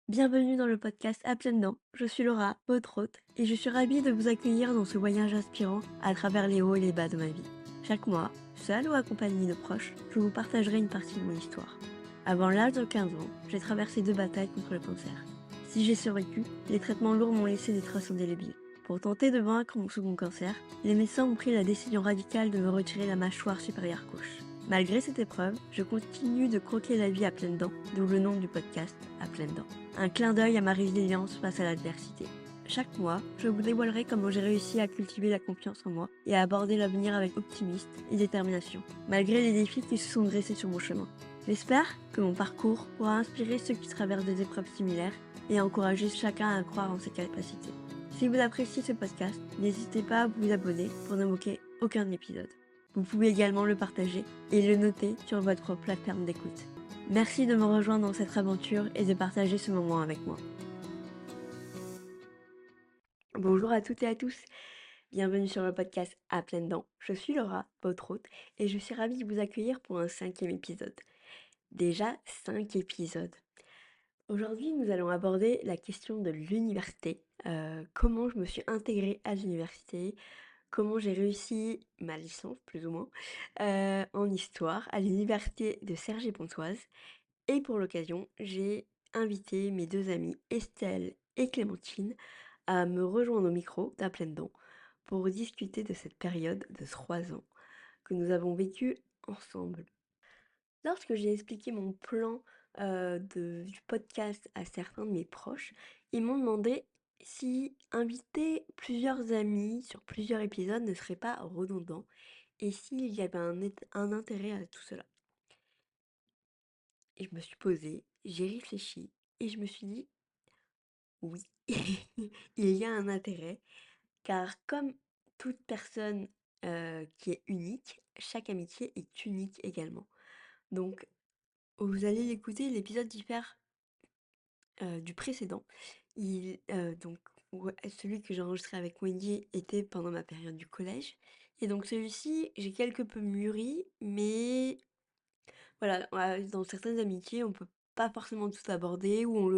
Bienvenue dans le podcast À pleines dents. Je suis Laura, votre hôte, et je suis ravie de vous accueillir dans ce voyage inspirant à travers les hauts et les bas de ma vie. Chaque mois, seul ou accompagné de proches, je vous partagerai une partie de mon histoire. Avant l'âge de 15 ans, j'ai traversé 2 batailles contre le cancer. Si j'ai survécu, les traitements lourds m'ont laissé des traces indélébiles. Pour tenter de vaincre mon second cancer, les médecins ont pris la décision radicale de me retirer la mâchoire supérieure gauche. Malgré cette épreuve, je continue de croquer la vie à pleines dents, d'où le nom du podcast À pleines dents. Un clin d'œil à ma résilience face à l'adversité. Chaque mois, je vous dévoilerai comment j'ai réussi à cultiver la confiance en moi et à aborder l'avenir avec optimisme et détermination, malgré les défis qui se sont dressés sur mon chemin. J'espère que mon parcours pourra inspirer ceux qui traversent des épreuves similaires et encourager chacun à croire en ses capacités. Si vous appréciez ce podcast, n'hésitez pas à vous abonner pour ne manquer aucun épisode. Vous pouvez également le partager et le noter sur votre plateforme d'écoute. Merci de me rejoindre dans cette aventure et de partager ce moment avec moi. Bonjour à toutes et à tous, bienvenue sur le podcast À pleines dents. Je suis Laura, votre hôte, et je suis ravie de vous accueillir pour un 5e épisode. Déjà 5 épisodes. Aujourd'hui, nous allons aborder la question de l'université, comment je me suis intégrée à l'université, comment j'ai réussi ma licence, plus ou moins, en histoire à l'université de Cergy-Pontoise. Et pour l'occasion, j'ai invité mes 2 amies, Estelle et Clémentine, à me rejoindre au micro d'À pleines dents pour discuter de cette période de 3 ans que nous avons vécue ensemble. Lorsque j'ai expliqué mon plan du podcast à certains de mes proches, ils m'ont demandé si inviter plusieurs amis sur plusieurs épisodes ne serait pas redondant et s'il y avait un intérêt à tout cela. Et je me suis posée, j'ai réfléchi et je me suis dit oui, il y a un intérêt car comme toute personne qui est unique, chaque amitié est unique également. Donc vous allez l'écouter, l'épisode diffère du précédent. Donc ouais, celui que j'ai enregistré avec Wendy était pendant ma période du collège. Et donc celui-ci, j'ai quelque peu mûri, mais voilà, dans certaines amitiés, on peut pas forcément tout aborder ou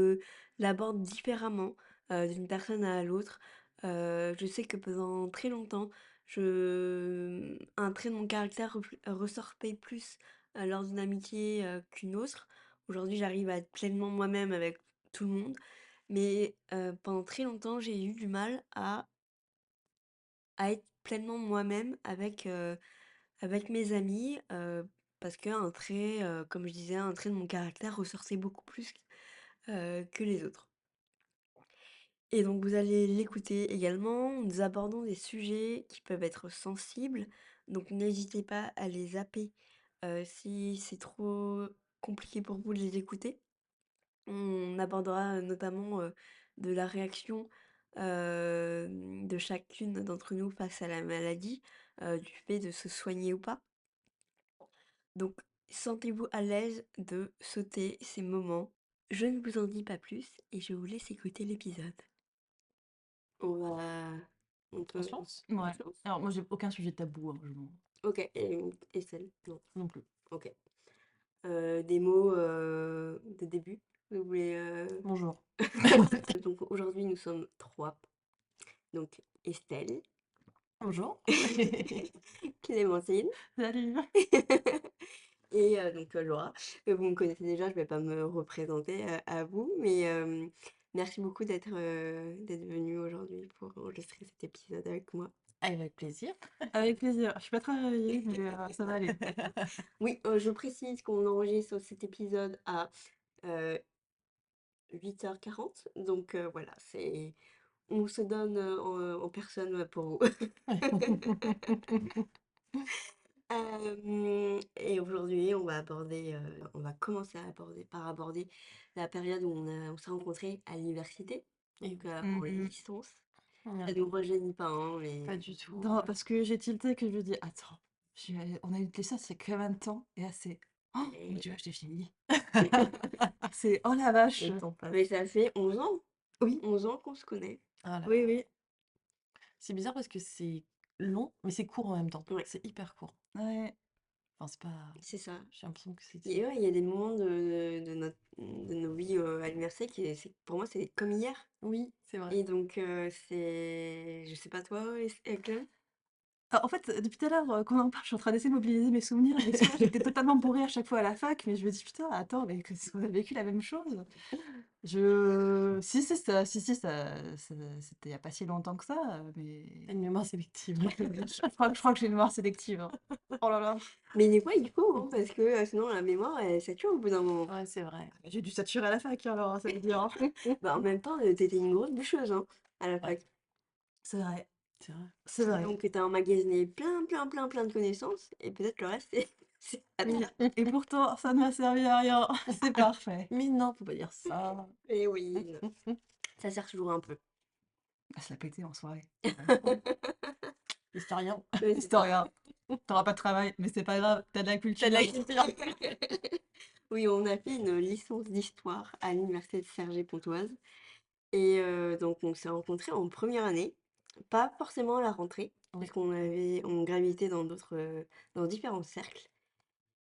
l'aborde différemment d'une personne à l'autre. Je sais que pendant très longtemps, un trait de mon caractère ressortait plus lors d'une amitié qu'une autre. Aujourd'hui, j'arrive à être pleinement moi-même avec tout le monde, mais pendant très longtemps, j'ai eu du mal à être pleinement moi-même avec mes amis, parce qu'un trait, comme je disais, un trait de mon caractère ressortait beaucoup plus, que les autres. Et donc vous allez l'écouter également. Nous abordons des sujets qui peuvent être sensibles, donc n'hésitez pas à les zapper, si c'est trop compliqué pour vous de les écouter. On abordera, notamment, de la réaction, de chacune d'entre nous face à la maladie, du fait de se soigner ou pas. Donc, sentez-vous à l'aise de sauter ces moments. Je ne vous en dis pas plus et je vous laisse écouter l'épisode. On va... On On peut... se lance? On Ouais. se lance. Alors, moi, j'ai aucun sujet tabou, hein, Ok, et celle? Non. non plus. Ok. Des mots de début? Vous voulez... Bonjour. Donc aujourd'hui nous sommes trois. Donc Estelle, Bonjour. Clémentine Salut. et donc Laura. Vous me connaissez déjà, je ne vais pas me représenter à vous, mais merci beaucoup d'être venue aujourd'hui pour enregistrer cet épisode avec moi. Avec plaisir. Avec plaisir. Je suis pas très réveillée, mais ça va aller. Oui, je précise qu'on enregistre cet épisode à 8h40, donc voilà, on se donne en personne pour vous. Et aujourd'hui, on va commencer par aborder la période où on s'est rencontrés à l'université, donc pour les Mhm. licences. Ouais. Ça nous rajeunit pas, hein, mais Pas du tout. Non, parce que j'ai tilté que je me dis, attends, on a eu de ça, c'est combien de temps? Et là, c'est, oh mon mais, Dieu, j'ai fini. C'est, oh la vache, mais, le temps passe. mais ça fait 11 ans, Oui. 11 ans qu'on se connaît. Ah là. Oui, oui. C'est bizarre parce que c'est long, mais c'est court en même temps. Ouais. C'est hyper court. Ouais. Enfin, c'est pas C'est ça. j'ai l'impression que Et c'était ouais, il y a des moments de nos vies, à l'université pour moi, c'est comme hier. oui, c'est vrai. Et donc, c'est je sais pas toi, Clem? Ah, en fait, depuis tout à l'heure, qu'on en parle, je suis en train d'essayer de mobiliser mes souvenirs et mes souvenirs, j'étais totalement bourrée à chaque fois à la fac, mais je me dis: «Putain, attends, mais que est-ce qu'on a vécu la même chose?» si, ça si, si, ça c'était il y a pas si longtemps que ça, mais Tu une mémoire sélective. je crois que j'ai une mémoire sélective, hein. Oh là là. Mais des fois, il faut, hein, parce que, sinon la mémoire, elle sature au bout d'un moment. Ouais, c'est vrai. J'ai dû saturer à la fac alors, hein, ça veut dire, hein. Bah, en même temps, tu une grosse bûcheuse, hein, à la Ouais, fac. C'est vrai, c'est vrai. c'est vrai. Donc tu as emmagasiné plein, plein, plein, plein de connaissances et peut-être le reste, c'est c'est à Oui. terre. Et pourtant, ça ne m'a servi à rien. C'est parfait. Mais non, faut pas dire ça. Et oui, non, ça sert toujours un peu. Ah, se la péter en soirée. Historien. Ouais, c'est ça. Historien, tu pas de travail, mais c'est pas grave, t'as de la Tu de culture. la culture. Oui, on a fait une licence d'histoire à l'université de Cergy-Pontoise et donc on s'est rencontrés en première année, pas forcément à la rentrée, Oui. parce on gravitait dans différents cercles.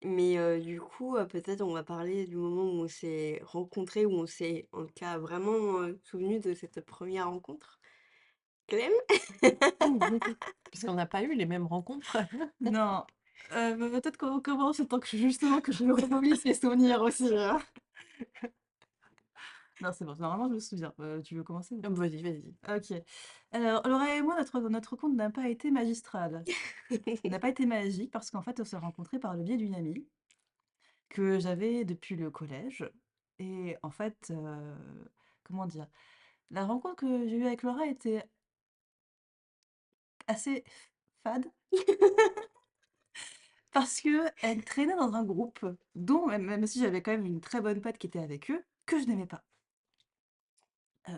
Mais du coup, peut-être on va parler du moment où on s'est rencontrés, où on s'est en tout cas vraiment, souvenus de cette première rencontre. Clem? Parce qu'on n'a pas eu les mêmes rencontres. Non, peut-être qu'on commence tant que justement que je me remobilise mes souvenirs aussi, hein. Non, c'est bon, normalement je me souviens. Tu veux commencer ou pas? Vas-y, vas-y. OK. Alors, Laura et moi, notre rencontre n'a pas été magistrale. N'a pas été magique parce qu'en fait, on s'est rencontrés par le biais d'une amie que j'avais depuis le collège et en fait, comment dire? La rencontre que j'ai eue avec Laura était assez fade parce qu'elle traînait dans un groupe dont même si j'avais quand même une très bonne pote qui était avec eux, que je n'aimais pas.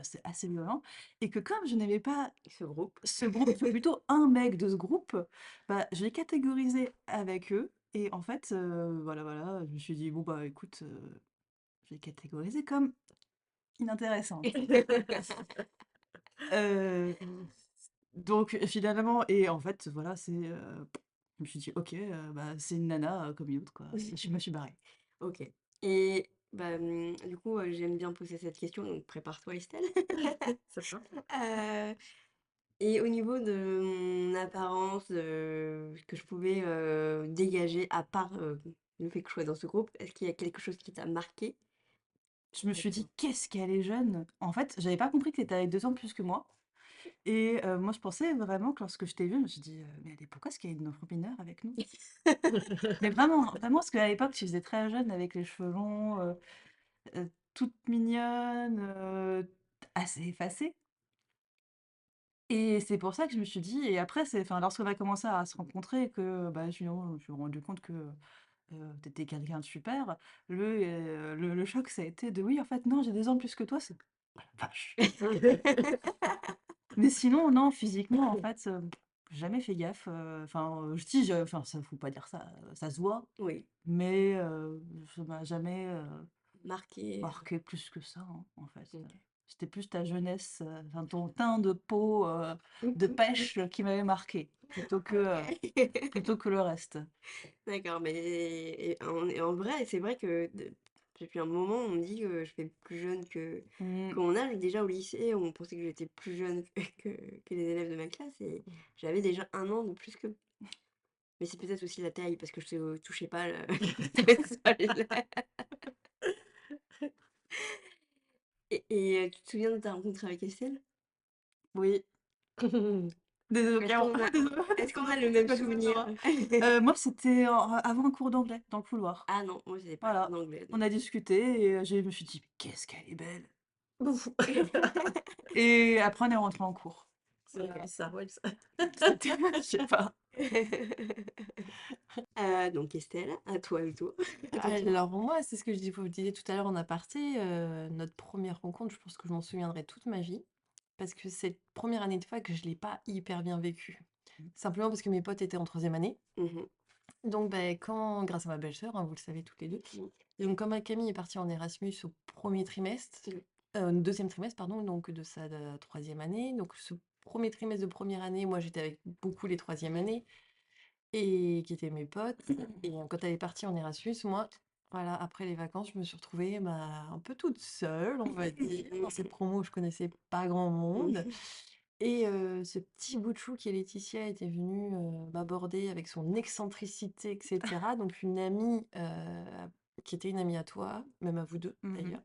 C'est assez violent et que comme je n'aimais pas Ce groupe. ce groupe, enfin plutôt un mec de ce groupe, bah, je l'ai catégorisé avec eux et en fait, voilà, je me suis dit: «Bon, bah, écoute, je l'ai catégorisée comme inintéressante». Heu, donc finalement et en fait, voilà, je me suis dit: «OK, bah, c'est une nana, comme une autre, quoi» et je me suis barrée. OK. Et bah, du coup, j'aime bien poser cette question, donc prépare-toi Estelle. Ça va. Heu et au niveau de mon apparence, que je pouvais, dégager à part, le fait que je sois dans ce groupe, est-ce qu'il y a quelque chose qui t'a marqué Je me suis avec moi? dit: «Qu'est-ce qu'elle est jeune!» En fait, j'avais pas compris que tu étais avec 2 ans de plus que moi. Et moi, je pensais vraiment que lorsque je t'ai vue, je me suis dit: «Mais elle est pourquoi est-ce qu'il y a une enfant mineure avec nous?» Mais vraiment, vraiment, parce qu'à l'époque, tu faisais très jeune avec les cheveux longs, toute mignonne, assez effacée et c'est pour ça que je me suis dit et après c'est enfin, lorsqu'on a commencé à se rencontrer que, bah, je me suis rendu compte que, tu étais quelqu'un de super, le choc, ça a été de: «Oui, en fait, non, j'ai 2 ans de plus que toi», c'est oh la vache! Mais sinon, non, physiquement, en fait, jamais fait gaffe, enfin, je dis je enfin, ça faut pas dire ça, ça se voit, Oui, mais ça m'a jamais, marqué, marqué plus que ça, hein, en fait, OK. c'était plus ta jeunesse, enfin, ton teint de peau, de pêche qui m'avait marqué OK. plutôt que le reste. D'accord, mais et en vrai, c'est vrai que depuis un moment, on me dit que je fais plus jeune que Mmh. mon âge. Déjà au lycée, on pensait que j'étais plus jeune que, que les élèves de ma classe et j'avais déjà un an de plus que. Mais c'est peut-être aussi la taille parce que je touchais pas le sol. Et tu te souviens de ta rencontre avec Estelle? Oui. Désolée, Est-ce qu'on a, désolée, est-ce qu'on désolée a le pour ce même que tu me souvenir? diras. Moi, c'était avant un cours d'anglais, dans le couloir. Ah non, moi, c'était pas le cours Voilà, d'anglais, on donc. a discuté et je me suis dit: «Mais qu'est-ce qu'elle est belle!» Et après on est rentré en cours. C'est bizarre, ouais, ça. C'était je sais pas. Donc Estelle, à toi le tour. À ton tour. Alors moi, c'est ce que je vous disais tout à l'heure en aparté, notre première rencontre, je pense que je m'en souviendrai toute ma vie. Parce que cette première année de fac, je l'ai pas hyper bien vécue. Simplement parce que mes potes étaient en troisième année. Mmh. Donc quand grâce à ma belle-sœur, hein, vous le savez toutes les 2. Mmh. Et donc quand ma Camille est partie en Erasmus au premier trimestre, Mmh. 2 trimestre pardon, donc de sa, 3e année. Donc ce premier trimestre de première année, moi j'étais avec beaucoup les troisième années. et qui étaient mes potes. Et quand elle est partie en Erasmus, moi, voilà, après les vacances, je me suis retrouvée bah, un peu toute seule, on va dire. Dans cette promo, je connaissais pas grand monde. Et ce petit bout de chou qui est Laetitia était venue m'aborder avec son excentricité, etc. Donc une amie qui était une amie à toi, même à vous deux d'ailleurs.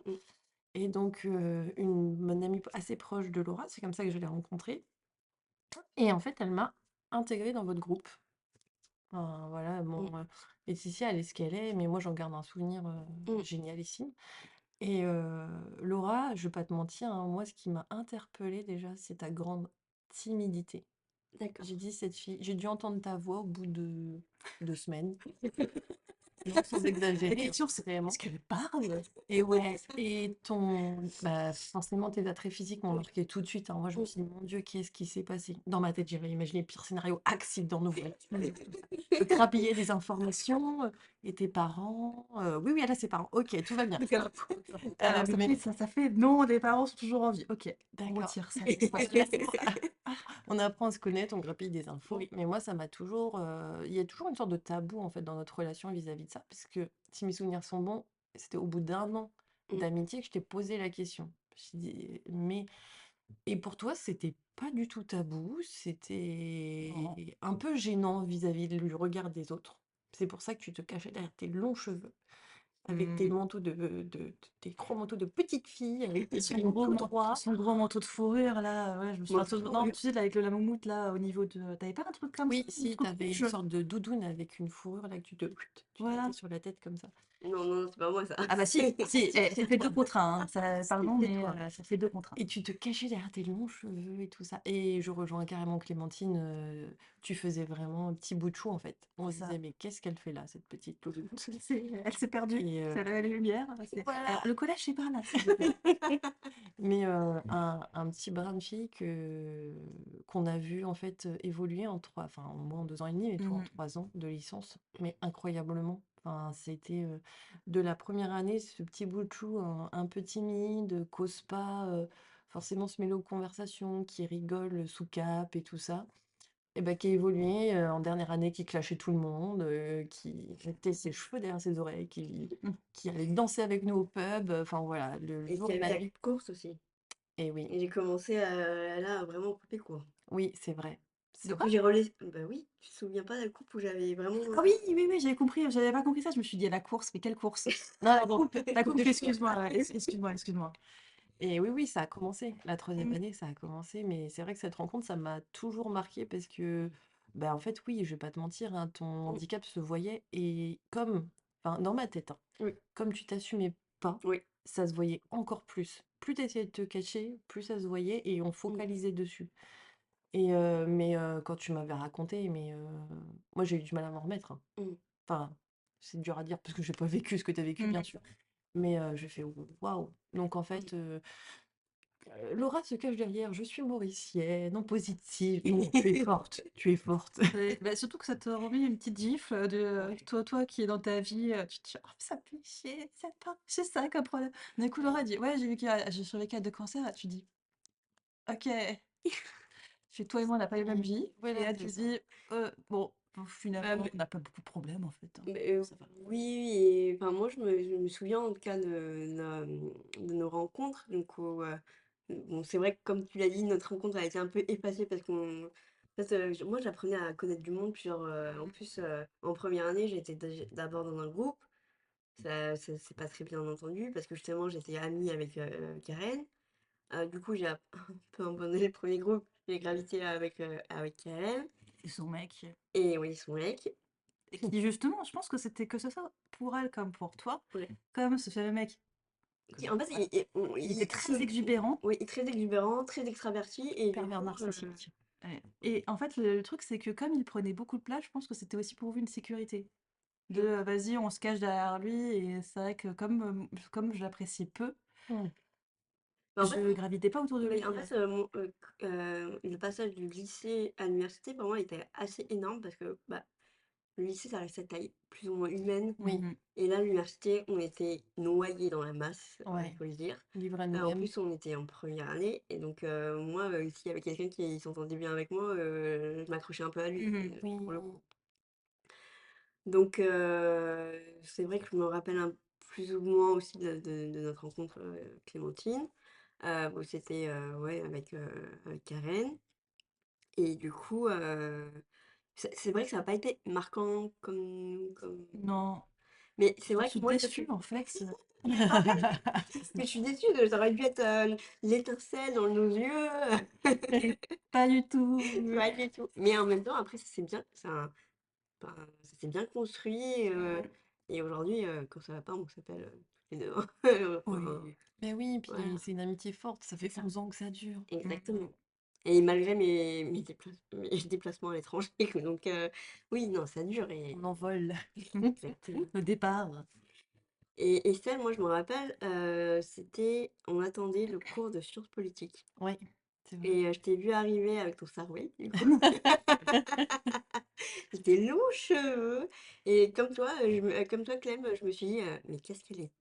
Et donc mon amie assez proche de Laura, c'est comme ça que je l'ai rencontrée. Et en fait, elle m'a intégrée dans votre groupe. Enfin, voilà, bon, Laetitia, elle est ce qu'elle est, mais moi, j'en garde un souvenir génialissime. Et Laura, je vais pas te mentir, hein, moi, ce qui m'a interpellée déjà, c'est ta grande timidité. D'accord. J'ai dit, cette fille, j'ai dû entendre ta voix au bout de 2 semaines. Non, sans La exagérer, question, c'est vraiment. est-ce qu'elle parle? Et ouais, et bah, forcément, tes attraits physiques m'ont marqué tout de suite, hein. Moi, je me suis dit, mon Dieu, qu'est-ce qui s'est passé? Dans ma tête, j'avais imaginé le pire scénario, accident de voiture, tout ça. Je grappillais des informations, et tes parents, oui, oui, elle a ses parents, ok, tout va bien. Alors, Mais ça fait non, les parents sont toujours en vie. Ok, on d'accord. retire ça. On apprend à se connaître, on grappille des infos. Oui. Mais moi, ça m'a toujours. Il y a toujours une sorte de tabou, en fait, dans notre relation vis-à-vis de ça. Parce que si mes souvenirs sont bons, c'était au bout d'1 an d'amitié que je t'ai posé la question. Je me dit, mais. Et pour toi, c'était pas du tout tabou. Non. C'était un peu gênant vis-à-vis du regard des autres. C'est pour ça que tu te cachais derrière tes longs cheveux. Avec tes manteaux tes gros manteaux de petite fille, avec tes Son jeans gros, tout droits. son gros manteau de fourrure, là, ouais, je me Moi, souviens toujours. Non, tu sais, là, avec le moumoute, là, au niveau de. T'avais pas un truc comme ça, Oui, un si, truc t'avais une rouge? sorte de doudoune avec une fourrure là que tu te Voilà. mettais sur la tête comme ça. non, non, c'est pas moi ça. Ah bah si, si, ça fait 2 contre 1, pardon, C'est mais toi. ça fait 2 contre 1. Et tu te cachais derrière tes longs cheveux et tout ça. Et je rejoins carrément Clémentine, tu faisais vraiment un petit bout de chou en fait. On se Ça. disait, mais qu'est-ce qu'elle fait là, cette petite louloute? Elle s'est perdue, Et c'est la lumière. voilà. Alors, le collège, c'est par là, s'il vous plaît. Mais un petit brin de fille qu'on a vu en fait évoluer enfin moi en 2 ans et demi, mais toi en 3 ans de licence, mais incroyablement. Enfin, c'était de la première année, ce petit bout de chou un peu timide, cause pas forcément se mêler aux conversations, qui rigole sous cap et tout ça, et ben qui a évolué en dernière année, qui clashait tout le monde, qui mettait ses cheveux derrière ses oreilles, qui allait danser avec nous au pub, enfin voilà, le Et jour qui et avait la la nuit. course aussi. Et oui. Et j'ai commencé à là à vraiment couper court. Oui, c'est vrai. C'est De Après quoi? j'ai relais bah oui, tu te souviens pas de la coupe où j'avais vraiment, Ah oui, oui, oui, j'avais compris, j'avais pas compris ça, je me suis dit: «À la course», mais quelle course? non, la Pardon, coupe la coupe coupe, de cheveux. excuse-moi, ouais, excuse-moi. Et oui, oui, ça a commencé. La 3e Mmh. année, ça a commencé, mais c'est vrai que cette rencontre, ça m'a toujours marquée parce que, bah, en fait, oui, je vais pas te mentir, hein, ton handicap se voyait et enfin, dans ma tête, hein, Oui, comme tu t'assumais pas, oui. ça se voyait encore plus. Plus tu essayais de te cacher, plus ça se voyait et on Mmh. focalisait dessus. Et quand tu m'avais raconté, moi, j'ai eu du mal à m'en remettre, hein. Mmh. Enfin, c'est dur à dire parce que j'ai pas vécu ce que tu as vécu, Mmh. bien sûr. Mais j'ai fait: «Waouh!» Donc en Mmh. fait, Laura se cache derrière: «Je suis mauricienne, non positive». Non, tu es forte, tu es forte. Et bah, surtout que ça te remet une petite gifle de, Ouais. toi qui est dans ta vie, tu te dis: «Oh ça me fait chier, c'est pas c'est ça comme problème». D'un coup Laura dit: «Ouais, j'ai survécu à 2 cancers», et tu dis: «OK». Puis toi et moi on n'a pas les mêmes vies, et Voilà, là c'est tu te ça. dis: bon, Bah, finalement on n'a pas beaucoup de problèmes en fait, hein, mais, ça va». oui et enfin moi je me souviens en tout cas de nos rencontres donc où, bon c'est vrai que comme tu l'as dit, notre rencontre a été un peu effacée parce qu'en fait, moi j'apprenais à connaître du monde en plus, en première année j'étais d'abord dans un groupe. Ça s'est pas très bien entendu parce que justement j'étais amie avec, Karen. Du coup j'ai un peu abandonné le premier groupe, j'ai gravité avec Karen Et son mec, et oui son mec. et qui justement, je pense que c'était que ce soit pour elle comme pour toi, Ouais. comme ce fameux mec, Qui en fait, voilà, il était il se très exubérant. oui, très exubérant, très extraverti et du Pervers coup, narcissique. Ouais, et en fait, le truc, c'est que comme il prenait beaucoup de place, je pense que c'était aussi pourvu une sécurité. De, mmh, vas-y, on se cache derrière lui, et c'est vrai que comme je l'appréciais peu, Mmh. bah, en fait je gravitais pas autour de oui, lui, en fait, le passage du lycée à l'université pour moi était assez énorme parce que, bah, le lycée ça reste à taille plus ou moins humaine Oui, Mmh. et là l'université on était noyés dans la masse, il ouais, faut le dire. livré à En nous-mêmes. plus on était en première année et donc moi, s'il y avait quelqu'un qui s'entendait bien avec moi, je m'accrochais un peu à lui, Mmh. Oui. pour le coup. Donc c'est vrai que je me rappelle plus ou moins aussi de notre rencontre, Clémentine, où c'était, ouais, avec Karen et du coup, c'est vrai que ça a pas été marquant Non, mais c'est je vrai que suis moi, déçue en fait. mais pareil, mais je suis déçue, ça aurait dû être, l'étincelle dans nos yeux, Et pas du tout. pas du tout. Mais en même temps, après, enfin, ça s'est bien construit, et aujourd'hui, quand ça va pas, on s'appelle, toutes les 2, hein. Enfin, Oui. Mais oui, puis voilà, c'est une amitié forte, ça c'est fait ça, 11 ans que ça dure. exactement. Et malgré mes déplacements à l'étranger, donc oui, non, ça dure et On envole. exactement. Au départ. Et celle, moi, je me rappelle, c'était on attendait le cours de sciences politiques Ouais, c'est vrai. et je t'ai vu arriver avec ton sarouel, du coup. Tes longs cheveux et comme toi, Clem, je me suis dit, «Mais qu'est-ce qu'elle est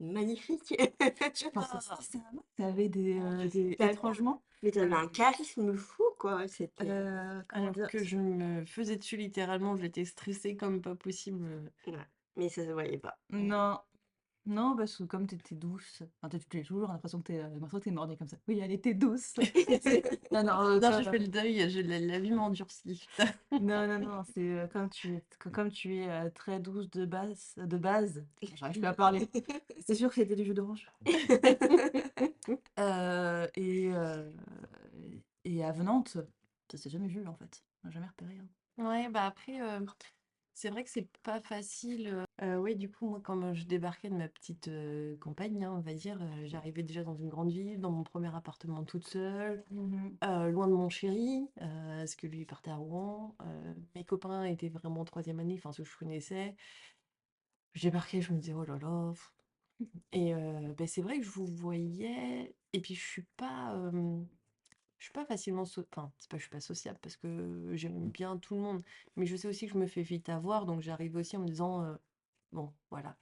magnifique!» Je pensais sincèrement que tu avais Tu étrangement, mais tu avais un charisme fou, quoi, c'était comment Alors dire? que je me faisais dessus littéralement, j'étais stressée comme pas possible. ouais, mais ça se voyait pas. Non, non, parce que comme tu étais douce, enfin, tu l'es toujours, l'impression que tu l'impression que tu es comme ça. Oui, elle était douce. Non, non, Non, j'ai fait le deuil, la vie m'a endurcie. non, non, non, c'est comme tu es très douce de base, j'arrive plus à parler. C'est sûr que c'était du jus d'orange. Euh, et, euh, et avenante, ça s'est jamais vu en fait. On n'a jamais repéré, hein. Ouais, bah après, c'est vrai que c'est pas facile. Ouais, du coup, moi, quand je débarquais de ma petite campagne, hein, on va dire, j'arrivais déjà dans une grande ville, dans mon premier appartement toute seule, Mhm. loin de mon chéri, parce que lui il partait à Rouen. Mes copains étaient vraiment en troisième année, enfin ceux que je connaissais. Je débarquais, je me disais, oh là là. Et ben, c'est vrai que je vous voyais, et puis je suis pas facilement enfin, c'est pas je suis pas sociable parce que j'aime bien tout le monde, mais je sais aussi que je me fais vite avoir, donc j'arrive aussi en me disant, bon, voilà.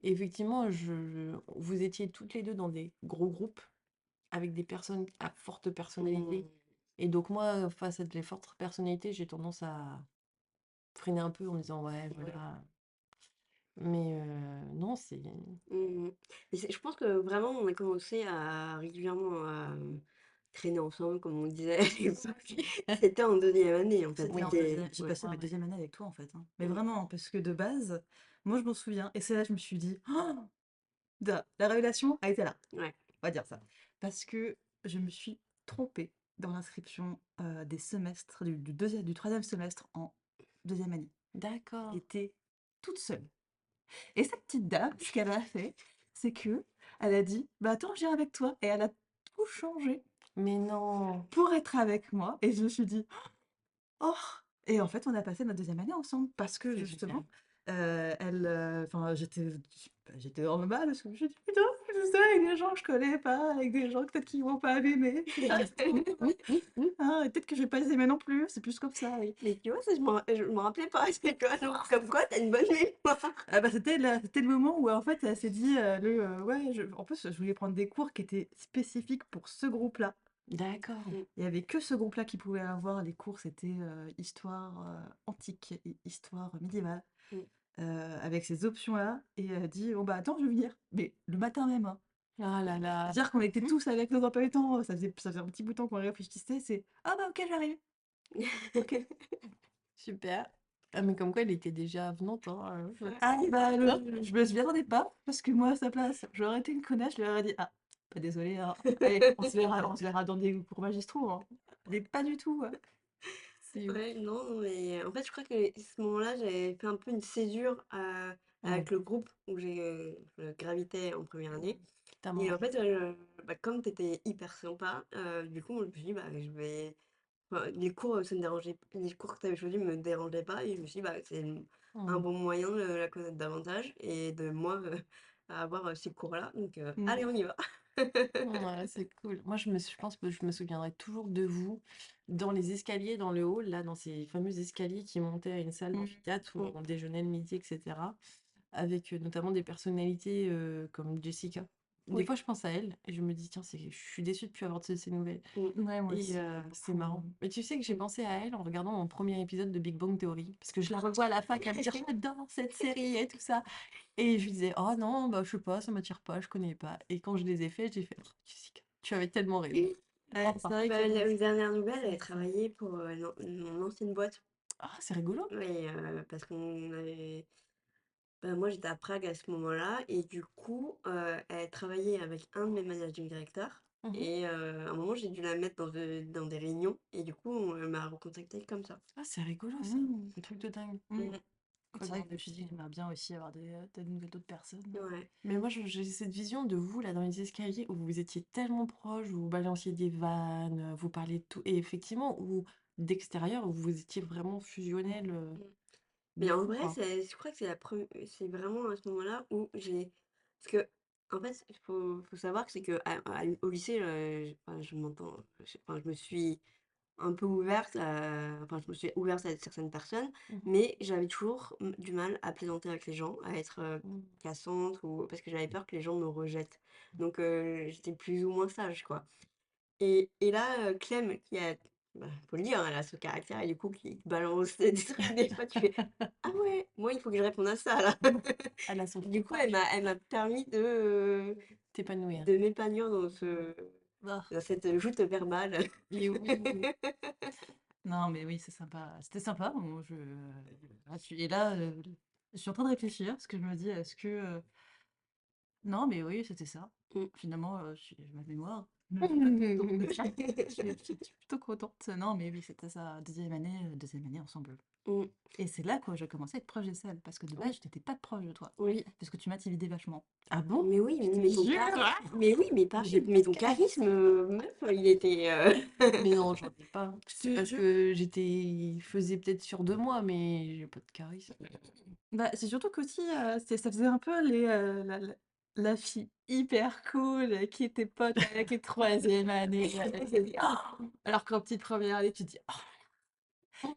Et effectivement, vous étiez toutes les 2 dans des gros groupes avec des personnes à forte personnalité, Mmh. et donc moi, face à des fortes personnalités, j'ai tendance à freiner un peu en me disant: «Ouais, voilà». Mais non, c'est Mmh. Et je pense que vraiment on a commencé à régulièrement traîner ensemble comme on disait à l'époque. C'était en deuxième année en fait, C'était en c'était deuxième, j'ai ouais. passé Ouais, ma ouais. deuxième année avec toi en fait, hein. Mais Mmh. vraiment, parce que de base, moi je m'en souviens, et c'est là que je me suis dit, oh, la révélation a été là, Ouais. on va dire ça. Parce que je me suis trompée dans l'inscription des semestres, du troisième semestre en deuxième année. D'accord. J'étais toute seule. Et cette petite dame, ce qu'elle a fait, c'est que elle a dit, bah attends, je viens avec toi. Et elle a tout changé Mais non! pour être avec moi. Et je me suis dit, oh! Et en fait, on a passé notre deuxième année ensemble parce que C'est génial. justement, enfin, j'étais vraiment mal parce que je me suis dit, putain, je suis seule avec des gens que je connais pas, avec des gens peut-être qui vont pas m'aimer. Hein, et peut-être que je vais pas les aimer non plus, c'est plus comme ça, oui. Mais tu vois, ça je m'en rappelais pas, c'est toi, donc comme quoi tu as une bonne mémoire. Ah bah, c'était le moment où en fait elle s'est dit, ouais, en plus je voulais prendre des cours qui étaient spécifiques pour ce groupe-là. D'accord. Mmh. Il y avait que ce groupe-là qui pouvait avoir les cours, c'était histoire antique et histoire médiévale, Mmh. avec ces options-là. Et elle a dit, oh bah attends, je vais venir. Mais le matin même, hein. Ah là là. C'est-à-dire qu'on était tous avec nos emplois du temps, ça faisait un petit bout de temps qu'on réfléchissait, c'est, ah bah ok, j'arrive. Super. Ah, mais comme quoi, elle était déjà avenante, hein, Ah bah je m'y attendais pas, parce que moi à sa place, j'aurais été une connasse, je lui aurais dit, ah, pas désolé, hein. Allez, on se verra dans des cours magistraux, hein. Mais pas du tout, hein. C'est ouf. Ouais, non, mais en fait, je crois que à ce moment-là, j'avais fait un peu une césure, Mmh. avec le groupe où je gravitais en première année. Tu Et en manqué. fait, bah, comme tu étais hyper sympa, du coup, je me suis dit: «Bah, je vais» enfin, les cours que tu avais choisis me dérangeaient pas et je me suis dit: «Bah, c'est un Mmh. bon moyen de la connaître davantage et de moi, avoir, ces cours-là, donc allez, Mm. on y va». Ouais, c'est cool. Moi, je pense que je me souviendrai toujours de vous dans les escaliers, dans le hall, là, dans ces fameux escaliers qui montaient à une salle Mm. d'amphithéâtre où Mmh. on déjeunait le midi, etc. Avec notamment des personnalités comme Jessica. Des fois, je pense à elle et je me dis: «Tiens, je suis déçue de plus avoir de ces nouvelles» Ouais, moi et aussi, c'est beaucoup. marrant. Mais tu sais que j'ai Mmh. pensé à elle en regardant mon premier épisode de Big Bang Theory parce que je la revois à la fac à me dire: «J'adore cette série et tout ça» et je lui disais: «Oh non, bah, je sais pas, ça m'attire pas, je connais pas» et quand je les ai faits, j'ai fait: «Oh Jessica, tu avais tellement raison». Ouais, c'est Enfin, vrai Bah, que la dernière nouvelle, elle c'est ça. travaillait pour mon ancienne boîte. ah, c'est rigolo. Oui, parce qu'on avait. Bah, moi, j'étais à Prague à ce moment-là et du coup, elle travaillait avec un de mes managing directeurs Mmh. et à un moment, j'ai dû la mettre dans des réunions et du coup, elle m'a recontactée comme ça. Ah, c'est rigolo ça, Mmh. le truc de dingue. Mmh. Mmh. C'est vrai que je me Comment suis dit: «J'aimerais bien aussi avoir des nouvelles d'autres personnes». Ouais. mais moi, j'ai cette vision de vous, là, dans les escaliers, où vous étiez tellement proches, vous vous balanciez des vannes, vous parliez de tout et effectivement, où d'extérieur, vous étiez vraiment fusionnels, Mmh. de Mais en fou, vrai, quoi. je crois que c'est vraiment à ce moment-là où j'ai parce que, en fait, il faut savoir que c'est au lycée, enfin, je me suis un peu ouverte enfin, je me suis ouverte à certaines personnes, Mmh. mais j'avais toujours, du mal à plaisanter avec les gens, à être, Mmh. cassante ou parce que j'avais peur que les gens me rejettent. Donc j'étais plus ou moins sage, quoi. Et là, Clem qui a bah, faut le dire, hein, elle a ce caractère et du coup qui te balance des trucs des fois tu fais: «Ah ouais, moi il faut que je réponde à ça là». Elle a son Du coup courage. elle m'a permis T'épanouir. de m'épanouir Ah, dans cette joute verbale. Et oui. non, mais oui, c'est sympa. C'était sympa, moi et là, je suis en train de réfléchir parce que je me dis: «Est-ce que, non, mais oui, c'était ça. Mmh. Finalement, ma mémoire ne fait pas toujours de bien. Je suis plutôt contente. Non, mais oui, c'était ça, deuxième année ensemble. Mmh. Et c'est là quoi, j'ai commencé à être proche de Seb, parce que de base, Oui, je n'étais pas proche de toi, oui. parce que tu m'as timidé vachement. Ah bon? Mais oui, Je te mais ton jure! char mais oui, mais J'ai pareil, pas mais de ton charisme. charisme, meuf, il était, Mais non, j'en ai pas. Je C'est te parce jure. que il faisait peut-être sur 2 mois, mais j'ai pas de charisme. Bah, c'est surtout qu'aussi, ça faisait un peu la fille hyper cool, qui était pote avec les 3e année, elle s'est dit: «Oh!» alors qu'en petite première année, tu te dis: «Oh, «Oh,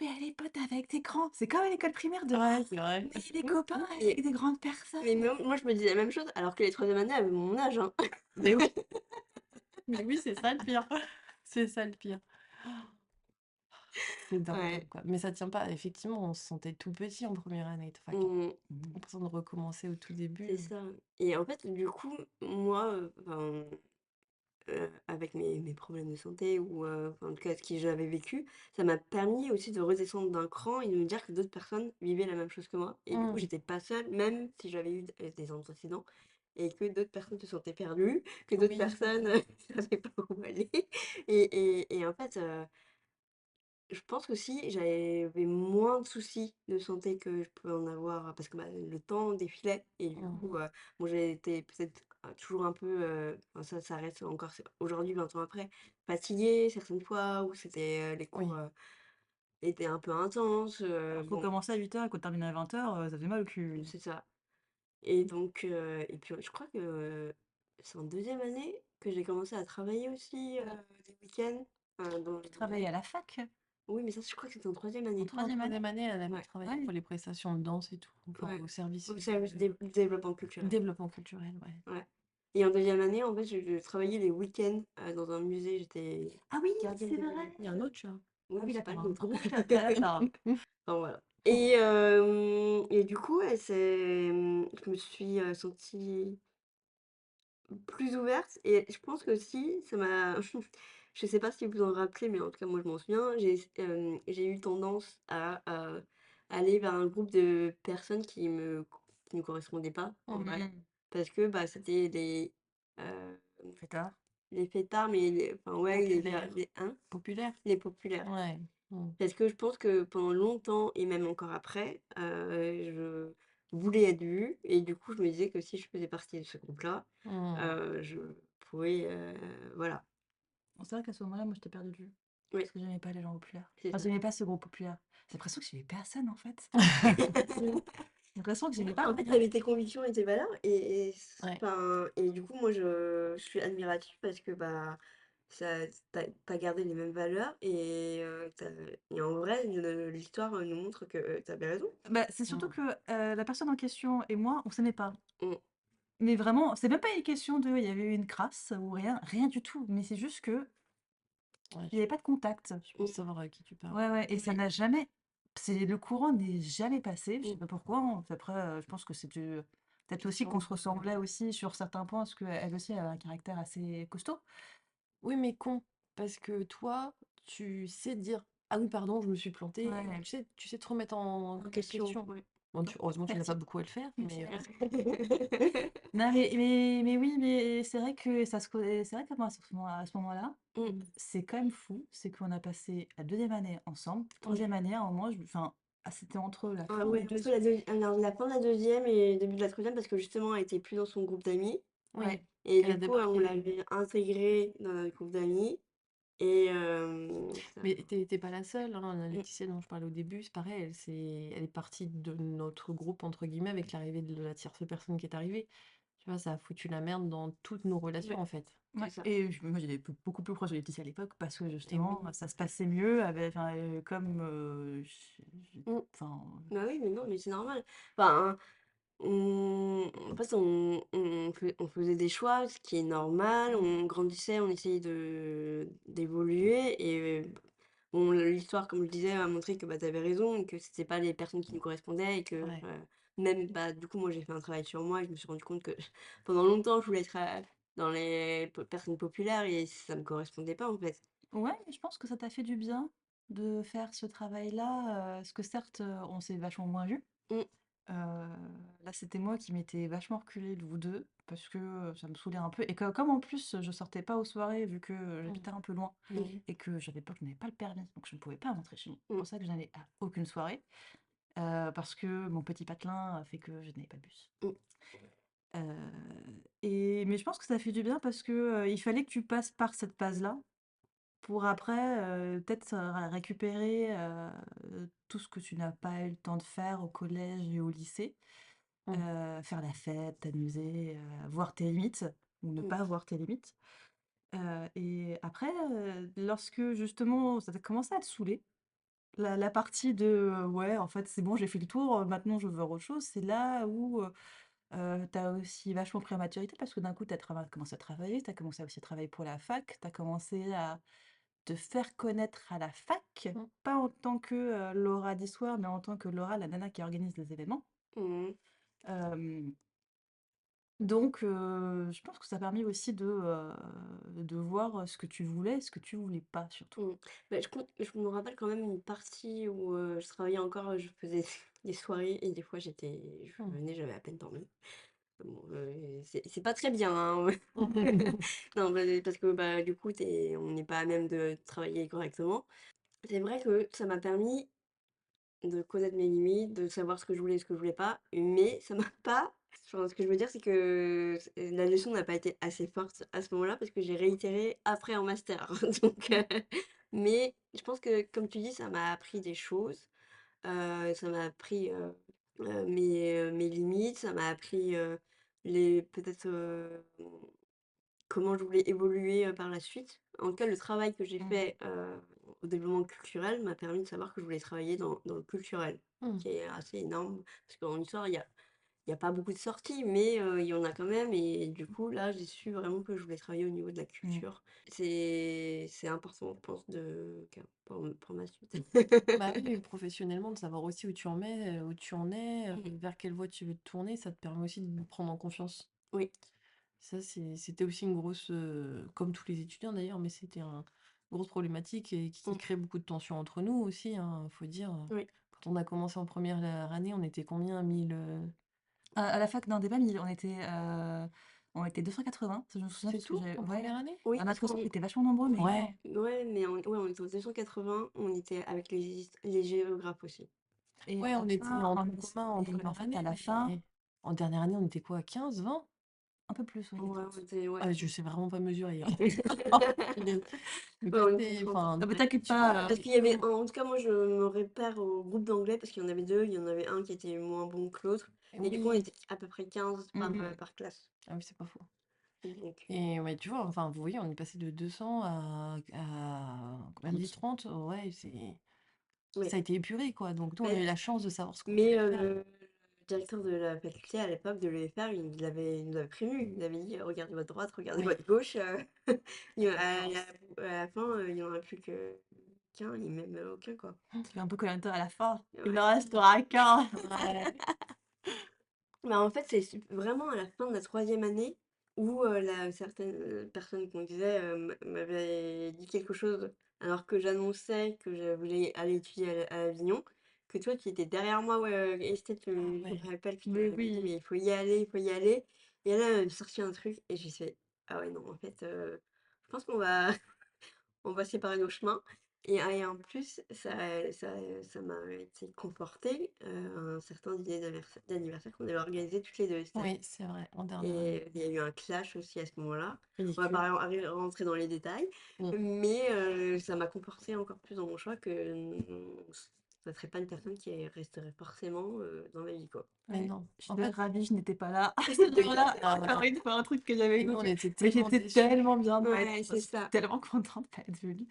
mais elle est pote avec des grands». C'est comme à l'école primaire de: Ouais, «Oh, c'est vrai. mais il est copains et avec des grandes personnes». mais moi je me disais la même chose alors que les 3e années avaient mon âge, hein. Mais oui, mais oui, c'est ça le pire. C'est ça le pire. C'est dingue, Ouais. quoi. Mais ça tient pas. Effectivement, on se sentait tout petit en première année de fac, hein. Mmh. Mmh. L'impression de recommencer au tout début. C'est ça et en fait, du coup, moi, enfin, avec mes problèmes de santé ou enfin, en tout cas ce que j'avais vécu, ça m'a permis aussi de redescendre d'un cran et de me dire que d'autres personnes vivaient la même chose que moi et du coup, Mmh. j'étais pas seule, même si j'avais eu des antécédents et que d'autres personnes se sentaient perdues, que d'autres Oui. personnes ne savaient pas où aller et en fait, je pense qu'aussi j'avais moins de soucis de santé que je pouvais en avoir parce que, bah, le temps défilait et du Mmh. coup, bon j'ai été peut-être, toujours un peu, enfin ça reste encore aujourd'hui 20 ans après, fatiguée certaines fois où c'était, les cours, Oui. étaient un peu intenses, Alors faut bon, commencer à 8h et qu'on termine à 20h, ça fait mal au cul. c'est ça et donc et puis je crois que c'est en deuxième année que j'ai commencé à travailler aussi, des week-ends, dans Tu travailles à la fac? oui mais ça je crois que c'était en troisième En année. En 3e année? 3e année, elle avait Ouais, travaillé Ouais. pour les prestations de danse et tout, enfin ouais, au service, au service du développement culturel. développement culturel, ouais. Ouais et en deuxième année, en fait, je travaillais les week-ends, dans un musée, j'étais Ah oui, gardienne c'est de vrai! Il y a un autre chat. oui, Ah mais oui, c'est pas d'accord, le un nôtre. gros chat, d'accord. Enfin, voilà et du coup, je me suis, sentie plus ouverte et je pense qu'aussi ça m'a je sais pas si vous vous en rappelez, mais en tout cas, moi, je m'en souviens, j'ai eu tendance à, aller vers un groupe de personnes qui me correspondaient pas, en vrai. Mmh. Parce que, bah, c'était heu Fêtard. les fêtards, mais enfin, ouais, Populaire. les hein? Populaire? Les populaires. Ouais. Mmh. Parce que je pense que pendant longtemps et même encore après, je voulais être vue et du coup, je me disais que si je faisais partie de ce groupe-là, Mmh. je pourrais, voilà. Bon, c'est vrai qu'à ce moment-là, moi, je t'ai perdu de vue. Oui, Parce que j'aimais pas les gens populaires. c'est Enfin, ça. j'aimais pas ce groupe populaire. J'ai l'impression que j'aimais personne, en fait. J'ai l'impression que j'aimais pas En fait, tu rien. avais tes convictions et tes valeurs Ouais. enfin et du coup, moi, je suis admirative parce que, bah, ça tu as gardé les mêmes valeurs et en vrai, l'histoire, nous montre que tu avais raison. Bah, c'est surtout Mmh. que, la personne en question et moi, on s'aimait pas. Mmh. Mais vraiment, c'est même pas une question de il y avait eu une crasse ou rien, rien du tout. Mais c'est juste que Ouais, il y avait pas de contact. je pense savoir à qui tu parles. Ouais, ouais, et ça Ouais. n'a jamais le courant n'est jamais passé. Je sais Mm. pas pourquoi, hein. Après, je pense que c'est dû peut-être aussi qu'on Sûrement. se ressemblait aussi sur certains points, parce qu'elle aussi, elle a un caractère assez costaud. Oui, mais con, parce que toi, tu sais dire: «Ah oui, pardon, je me suis plantée», Ouais, tu sais te remettre en En question, question. ouais. Bon, heureusement, tu l'as pas merci. beaucoup à le faire, mais Non, mais oui, mais c'est vrai que c'est vrai que moi, à ce moment-là, Mm. c'est quand même fou, c'est qu'on a passé la deuxième année ensemble, Ouais. troisième année, à un moment, enfin, c'était entre la Ah fin de la ouais, entre deuxième. la fin de la deuxième et le début de la troisième, parce que justement, elle était plus dans son groupe d'amis. oui, Ouais, Et qu'elle a du coup, on débarqué. l'avait intégrée dans notre groupe d'amis. Et Mais tu pas la seule, hein, la mm, Laetitia dont je parlais au début, c'est pareil, elle est partie de notre groupe, entre guillemets, avec l'arrivée de la tierce personne qui est arrivée. Tu vois, ça a foutu la merde dans toutes nos relations, ouais, en fait. c'est ouais, ça. et moi, j'étais beaucoup plus proche de Laetitia à l'époque parce que Et oui. justement, ça se passait mieux avec, enfin, comme, Mm. enfin, Bah oui, mais non, mais c'est normal. Enfin, en fait, on faisait des choix, ce qui est normal. On grandissait, on essayait d'évoluer. Et bon, l'histoire, comme je disais, a montré que bah, tu avais raison, et que c'était pas les personnes qui nous correspondaient. Et que Ouais. même, bah, du coup, moi, j'ai fait un travail sur moi et je me suis rendu compte que pendant longtemps, je voulais être dans les personnes populaires et ça me correspondait pas, en fait. ouais, mais je pense que ça t'a fait du bien de faire ce travail-là, parce que certes, on s'est vachement moins vus. Mm, Heu, Là, c'était moi qui m'étais vachement reculée de vous 2 parce que, ça me saoulait un peu et que comme en plus, je sortais pas aux soirées vu que, Mm. j'habitais un peu loin Oui. et que je n'avais pas le permis, donc je ne pouvais pas rentrer chez moi. C'est mm, pour ça que je n'allais à aucune soirée, parce que mon petit patelin a fait que je n'avais pas de bus. mm, Et mais je pense que ça fait du bien parce que, il fallait que tu passes par cette phase-là pour après, peut-être, récupérer, tout ce que tu n'as pas eu le temps de faire au collège et au lycée. Mm. Faire la fête, t'amuser, voir tes limites ou ne mm, pas voir tes limites. Et après, lorsque justement ça a commencé à te saouler, la partie de, «Ouais, en fait, c'est bon, j'ai fait le tour, maintenant je veux voir autre chose», c'est là où, tu as aussi vachement pris en maturité parce que d'un coup, tu as commencé à travailler, tu as commencé aussi à travailler pour la fac, tu as commencé à te faire connaître à la fac, Mm. pas en tant que, Laura d'Histoire, mais en tant que Laura, la nana qui organise les événements. mm, Hem Donc, je pense que ça a permis aussi de voir, ce que tu voulais et ce que tu voulais pas surtout. mm. Bah, je me rappelle quand même une partie où je travaillais encore, je faisais des soirées et des fois je Mm. venais, j'avais à peine dormi. Bon, c'est pas très bien, hein. Non, bah, parce que bah, du coup, on n'est pas à même de travailler correctement. C'est vrai que ça m'a permis de connaître mes limites, de savoir ce que je voulais et ce que je voulais pas, mais ça m'a pas. Enfin, ce que je veux dire, c'est que la leçon n'a pas été assez forte à ce moment-là parce que j'ai réitéré après en master. Donc, Mmh. mais je pense que, comme tu dis, ça m'a appris des choses. Ça m'a appris mes limites, ça m'a appris peut-être comment je voulais évoluer par la suite. En tout cas, le travail que j'ai Mmh. fait au développement culturel m'a permis de savoir que je voulais travailler dans le culturel, Mm. qui est assez énorme. Parce qu'en histoire, il y a pas beaucoup de sorties, mais il y en a quand même. Et du coup, là, j'ai su vraiment que je voulais travailler au niveau de la Mmh. culture. C'est important, je pense, pour ma suite. Bah oui, professionnellement, de savoir aussi où tu en mets, où tu en es, Mm. vers quelle voie tu veux te tourner, ça te permet aussi de prendre en confiance. Oui. Ça, c'était aussi une grosse, comme tous les étudiants d'ailleurs, mais c'était une grosse problématique et qui Mm. crée beaucoup de tensions entre nous aussi, hein, faut dire. Oui. Quand on a commencé en première année, on était combien? 1000, À la fac, non, des pas 1000, on était 280, ça je me souviens c'est parce que tout j'avais en ouais, première année? Oui, à parce notre qu'on sens, on était vachement nombreux, mais Ouais, ouais, mais on était en 280, on était avec les géographes aussi. et à ouais, la on était fin, en tronc commun en et en première fait, à année, la fin, mais en dernière année, on était quoi? 15, 20? un peu plus, oui. Ouais, on était, ouais. Ah, je sais vraiment pas mesurer, hein. Punaise. Mais Ouais, on était passer, 30. enfin, Ah mais dans t'inquiète l'étude, pas, Parce qu'il y avait, en tout cas, moi, je me réfère au groupe d'anglais parce qu'il y en avait deux. Il y en avait un qui était moins bon que l'autre. Et du coup, on oui, était à peu près 15 mmh, par classe. ah oui, c'est pas faux. Donc, Et ouais, tu vois, enfin, vous voyez, on est passé de 200 à combien, 10, 30. 30, ouais, ça ouais. a été épuré, quoi. Donc, nous, on a Mais, eu la chance de savoir ce qu'on mais voulait faire. directeur de la faculté à l'époque de l'UFR, il nous avait prévenus. Il avait dit: «Regardez votre droite, regardez Oui. votre gauche, il y a à Mince. la fin, il y en aura plus que qu'un et même, aucun, quoi». Tu fais un peu koh à la fin. Il ne Ouais. restera qu'un. Ouais. Bah, en fait, c'est vraiment à la fin de la troisième année où, la certaine, personne qu'on disait, m'avait dit quelque chose alors que j'annonçais que je voulais aller étudier à Avignon, que toi tu étais derrière moi, ouais, Estelle, Ah je ouais. me rappelle que tu Mais m'avais dit: oui. «Mais il faut y aller, il faut y aller» et là, elle m'avait sorti un truc et j'ai fait: «Ah ouais, non, en fait, je pense qu'on va on va séparer nos chemins» et en plus, ça m'a été conforté, un certain dîner d'anniversaire qu'on avait organisé toutes les 2, Estelle. Oui, c'est vrai, en dernière année. Et il y a eu un clash aussi à ce moment-là. On va Ridicule. pas rentrer dans les détails, Mmh. mais ça m'a conforté encore plus dans mon choix que ça serait pas une personne qui resterait forcément, dans ma vie, quoi. Mais Ouais. non, en J'étais fait ravie, je n'étais pas là à ce oui, jour-là. non, non, Encore non. une fois, un truc que j'avais Et nous, on évoqué. était Mais tellement j'étais déçus. tellement bien de pas être Ouais, là. c'est J'étais ça. tellement contente de pas être venue.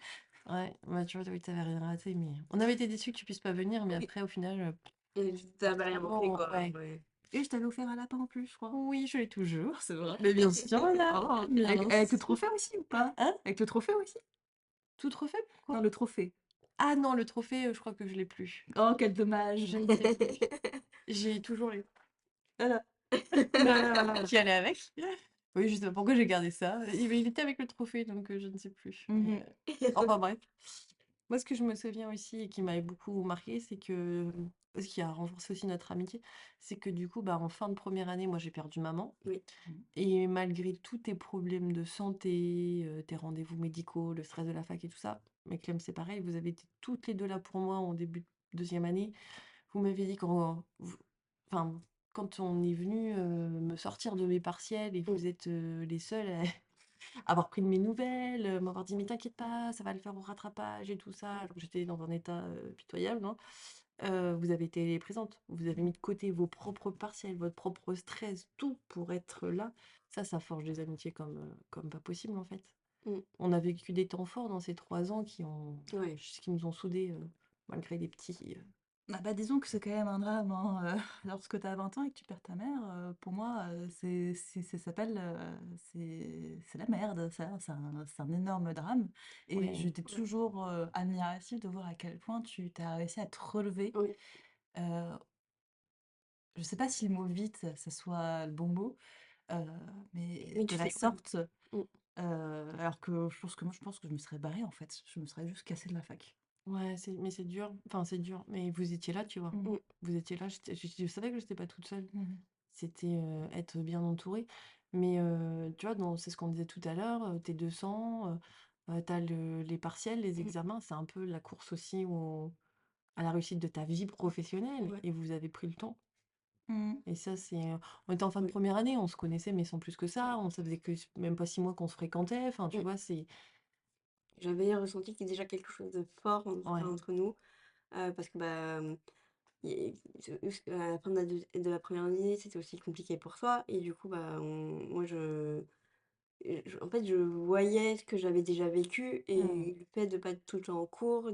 Ouais, bah, tu vois, oui, tu rien raté, mais on avait été déçus que tu puisses pas venir, mais Oui. après, au final, Et ça m'a rien manqué, finalement, quoi, ouais. ouais. Et je t'avais offert un lapin en plus, je crois. Oui, je l'ai toujours. C'est vrai. Mais bien sûr, là, Oh, bien avec le sûr. trophée aussi ou pas? Hein? Avec le trophée aussi? Tout refait? Non, Pourquoi? le trophée. Ah non, le trophée, je crois que je l'ai plus. Oh, quel dommage. Je ne sais plus. J'ai toujours les Voilà. qui allait avec. Oui, je sais pas pourquoi j'ai gardé ça. Il était avec le trophée, donc je ne sais plus. Mais, Mhm. enfin bref. Moi, ce que je me souviens aussi et qui m'avait beaucoup marqué, c'est que ce qui a renforcé aussi notre amitié, c'est que du coup, bah, en fin de première année, moi, j'ai perdu maman. Oui. Et malgré tous tes problèmes de santé, tes rendez-vous médicaux, le stress de la fac et tout ça, mais Clem, c'est pareil, vous avez été toutes les 2 là pour moi en début de deuxième année. Vous m'avez dit quand vous enfin, quand on est venu, me sortir de mes partiels et que Mmh. vous êtes, les seuls à avoir pris de mes nouvelles, m'avoir dit: «Mais t'inquiète pas, ça va le faire au rattrapage» et tout ça, alors que j'étais dans un état, pitoyable, hein. Vous avez été présente. Vous avez mis de côté vos propres partiels, votre propre stress, tout pour être là. Ça forge des amitiés comme pas possible, en fait. Mmh. On a vécu des temps forts dans ces 3 ans Ouais. qui nous ont soudés, malgré les petits, Ah bah, disons que c'est quand même un drame, hein, lorsque tu as 20 ans et que tu perds ta mère, pour moi, ça s'appelle, c'est la merde, ça, c'est un énorme drame et ouais, j'étais Ouais. toujours, admirative de voir à quel point tu as réussi à te relever, Oui. heu, je sais pas si le mot «vite» ça soit le bon mot, heu, mais Mais de tu la fais ouais. sorte, Mmh. alors que je pense que je me serais barrée, en fait. Je me serais juste cassée de la fac. ouais, c'est dur. Enfin, c'est dur, mais vous étiez là, tu vois? Mmh. Mmh. Vous étiez là, je savais que j'étais pas toute seule. Mmh. C'était, être bien entourée. Mais, tu vois, c'est ce qu'on disait tout à l'heure, tes 200, tu les partiels, les Mmh. examens, c'est un peu la course aussi à la réussite de ta vie professionnelle Ouais. et vous avez pris le temps. Mmh. Et ça, on était en fin de Oui. première année, on se connaissait, mais sans plus que ça. Ça faisait que même pas 6 mois qu'on se fréquentait. Enfin, tu Mmh. vois, c'est J'avais ressenti qu'il y a déjà quelque chose de fort, en tout cas, ouais, entre nous, parce que, bah, et à la fin de la première année, c'était aussi compliqué pour toi et du coup, bah, moi, en fait, je voyais ce que j'avais déjà vécu Mmh. et le fait de pas être tout le temps en cours,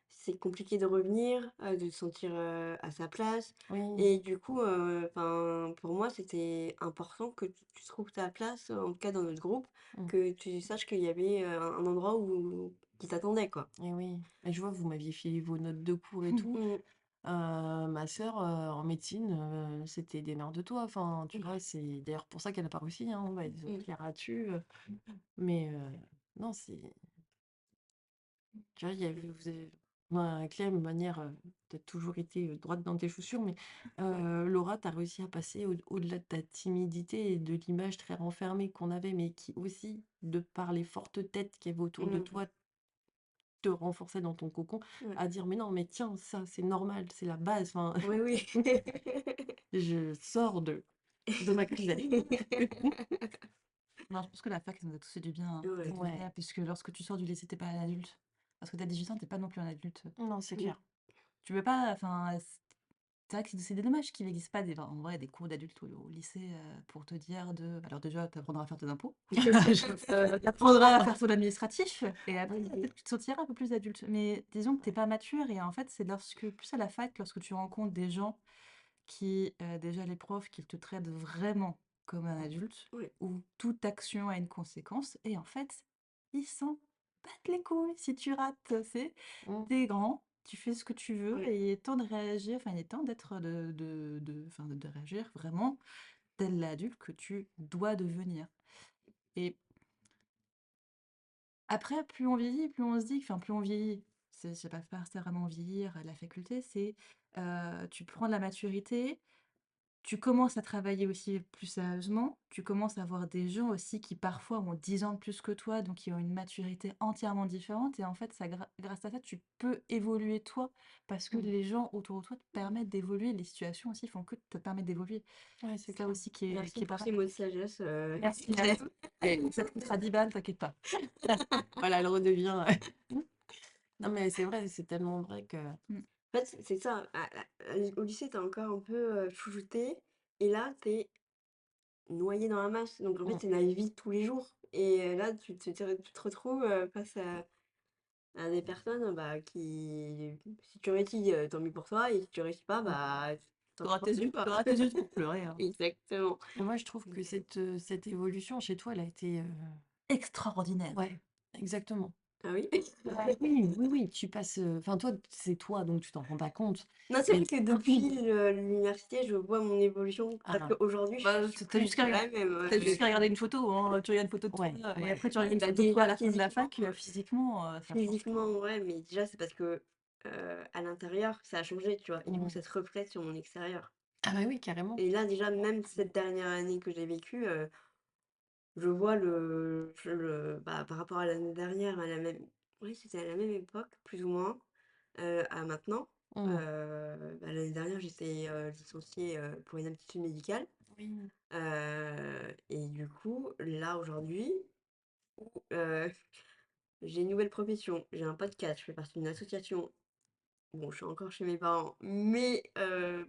c'est compliqué de revenir, de se sentir, à sa place oui, et du coup, enfin, pour moi, c'était important que tu trouves ta place, en tout cas dans notre groupe, mmh que tu saches qu'il y avait, un endroit où qui t'attendait, quoi. et oui. Et je vois, vous m'aviez filé vos notes de cours et tout. Mmh. Ma sœur, en médecine, c'était démerde-toi. Enfin, tu vois, c'est d'ailleurs pour ça qu'elle a pas réussi, hein. On va être Mmh. clair là-dessus, mais non, tu vois, il y avait vous avez enfin, Clem, de manière, tu toujours été, droite dans tes chaussures, mais Ouais. Laura, tu as réussi à passer au-delà de ta timidité et de l'image très renfermée qu'on avait, mais qui aussi, de par les fortes têtes qu'il y avait autour de Mmh. toi, te renforçait dans ton cocon, Ouais. à dire: «Mais non, mais tiens, ça, c'est normal, c'est la base». Enfin, Oui, oui. je sors de ma chrysalide. Non, je pense que la fac, ça nous a tous fait du bien, hein, de Ouais. toute Ouais, manière, puisque lorsque tu sors du lycée, tu pas un adulte. Parce que tu as 18 ans, tu pas non plus un adulte. non, c'est Mmh. clair. Tu peux pas, enfin, c'est vrai que c'est dommage qu'il n'existe pas en vrai des cours d'adultes au lycée pour te dire de. Alors déjà, tu apprendras à faire tes impôts, tu apprendras à faire ton administratif, et après, peut-être que tu te sentiras un peu plus adulte. Mais disons que t'es Ouais. pas mature, et en fait, c'est lorsque, plus à la fac, lorsque tu rencontres des gens déjà les profs, qui te traitent vraiment comme un adulte, Oui. où toute action a une conséquence, et en fait, ils s'en battent les couilles si tu rates. C'est, Mmh. t'es grand, tu fais ce que tu veux, Oui. et il est temps de réagir, enfin, il est temps d'être, enfin, de réagir vraiment tel l'adulte que tu dois devenir. Et après, plus on vieillit, plus on se dit, enfin, plus on vieillit, c'est pas vraiment vieillir à la faculté, c'est tu prends de la maturité, tu commences à travailler aussi plus sérieusement, tu commences à voir des gens aussi qui parfois ont 10 ans de plus que toi, donc qui ont une maturité entièrement différente. Et en fait, ça, grâce à ça, tu peux évoluer toi, parce que Mmh. les gens autour de toi te permettent d'évoluer, les situations aussi font que te permettent d'évoluer. Ouais, C'est c'est ça clair. aussi qui Merci est pour pas ces mal. mots de sagesse. Merci, je merci. t'aime. Et ça te coûtera 10 balles, t'inquiète pas. Voilà, elle redevient. Non, mais c'est vrai, c'est tellement vrai que. Mm. En fait, c'est ça. Au lycée, t'es encore un peu chouchouté. Et là, t'es noyé dans la masse. Donc, en fait, Mmh. c'est la vie de tous les jours. Et là, tu te retrouves face à des personnes bah, qui, si tu réussis, tant mieux pour toi. Et si tu réussis pas, Mm. bah, tant pis T'auras pour toi, quoi. tes yeux pour pleurer, hein. Exactement. Et moi, je trouve Donc, que cette évolution chez toi, elle a été. Extraordinaire. Ouais, exactement. ah oui? Oui, oui, oui, tu passes. Enfin, toi, c'est toi, donc tu t'en rends pas compte. Non, c'est Mais vrai que ah depuis oui, l'université, je vois mon évolution parce ah, qu'aujourd'hui, je Bah, suis t'as plus juste qu'à la même. t'as juste qu'à regarder une photo, hein. Tu regardes une photo de toi, ouais, et ouais, après tu regardes une Bah, photo de toi à déjà, la fin de la physiquement, fac, physiquement, ça change tout, physiquement, hein. ouais, mais déjà, c'est parce que à l'intérieur, ça a changé, tu vois. Et du coup, mmh. ça se reflète sur mon extérieur. Ah bah oui, carrément. Et là, déjà, même cette dernière année que j'ai vécue, je vois bah, par rapport à l'année dernière, à la même, oui, c'était à la même époque, plus ou moins, à maintenant. Mmh. Bah, l'année dernière, j'étais licenciée pour une aptitude médicale. Oui. Et du coup, là, aujourd'hui, heu, j'ai une nouvelle profession, j'ai un podcast, je fais partie d'une association. Bon, je suis encore chez mes parents, mais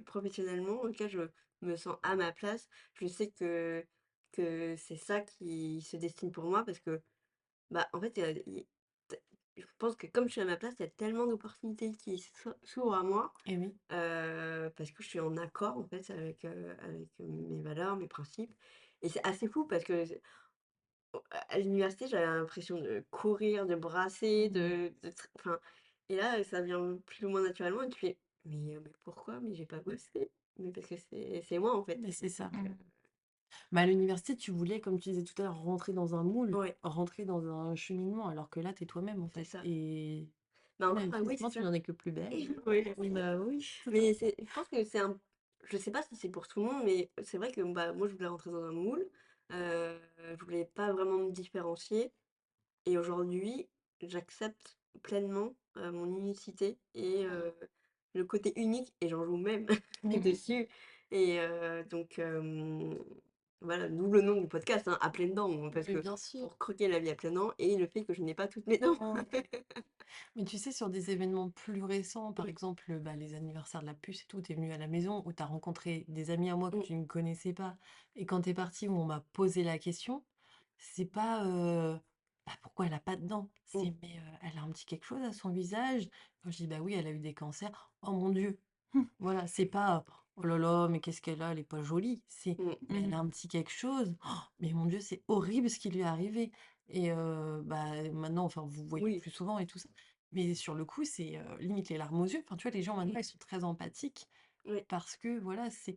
professionnellement, en tout cas, je me sens à ma place. Je sais que c'est ça qui se destine pour moi parce que, bah, en fait, il t je pense que comme je suis à ma place, il y a tellement d'opportunités qui s'ouvrent à moi, Et oui. parce que je suis en accord, en fait, avec mes valeurs, mes principes. Et c'est assez fou parce que à l'université, j'avais l'impression de courir, de brasser, Mmh. enfin, et là, ça vient plus ou moins naturellement et tu fais: mais pourquoi? Mais j'ai pas bossé». Mais parce que c'est moi, en fait. Mais c'est ça. Mmh. Bah, à l'université, tu voulais, comme tu disais tout à l'heure, rentrer dans un moule, Ouais, rentrer dans un cheminement, alors que là, tu es toi-même, en c'est fait. ça. Et Bah, encore même oui, physiquement, c'est tu ça. n'en es que plus belle. Oui, Bah oui, tout à mais je pense que c'est un je sais pas si c'est pour tout le monde, mais c'est vrai que, bah, moi, je voulais rentrer dans un moule, je voulais pas vraiment me différencier. Et aujourd'hui, j'accepte pleinement, mon unicité et le côté unique et j'en joue même mais oui, dessus. Et donc voilà, d'où le nom du podcast, hein, à pleines dents, parce mais que bien sûr. pour croquer la vie à pleines dents et le fait que je n'ai pas toutes mes dents. Mmh. Mais tu sais, sur des événements plus récents, par Oui, exemple, bah, les anniversaires de la puce et tout, tu es venu à la maison, où tu as rencontré des amis à moi que mmh, tu ne connaissais pas. Et quand tu es parti, où on m'a posé la question, c'est pas bah, pourquoi elle a pas de dents? mmh, C'est mais elle a un petit quelque chose à son visage. Quand je dis bah oui, elle a eu des cancers. Oh mon Dieu! Voilà, c'est pas oh là là, mais qu'est-ce qu'elle a? Elle est pas jolie. C'est mmh, mais elle Mmh. a un petit quelque chose. Oh, mais mon Dieu, c'est horrible ce qui lui est arrivé. Et bah maintenant, enfin, vous voyez oui, plus souvent et tout ça. Mais sur le coup, c'est, limite les larmes aux yeux. Enfin, tu vois, les gens maintenant, mmh, ils sont très empathiques oui, parce que voilà, c'est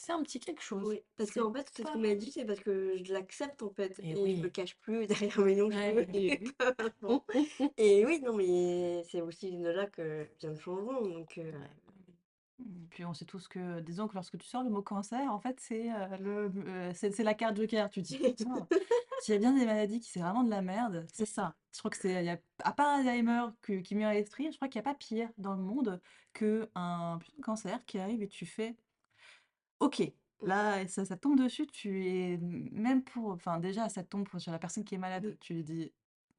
un petit quelque chose. oui. Parce C'est qu'en fait, c'est ce pas qu'il m'a dit, c'est parce que je l'accepte, en fait, et et je me oui. cache plus derrière mes longs cheveux Ouais. et bon. Et oui, non, mais c'est aussi de là que vient le changement, donc Ouais. Mmh. Puis on sait tous que, disons que lorsque tu sors le mot cancer, en fait, c'est la carte joker. Tu te dis: «Putain, s'il y a bien des maladies qui c'est vraiment de la merde, c'est ça». Je crois que il y a à part Alzheimer qui me vient à l'esprit, je crois qu'il y a pas pire dans le monde qu'un putain de cancer qui arrive et tu fais: OK, Mmh, là, ça tombe dessus, tu es même pour enfin, déjà, ça tombe sur la personne qui est mmh, malade, tu lui dis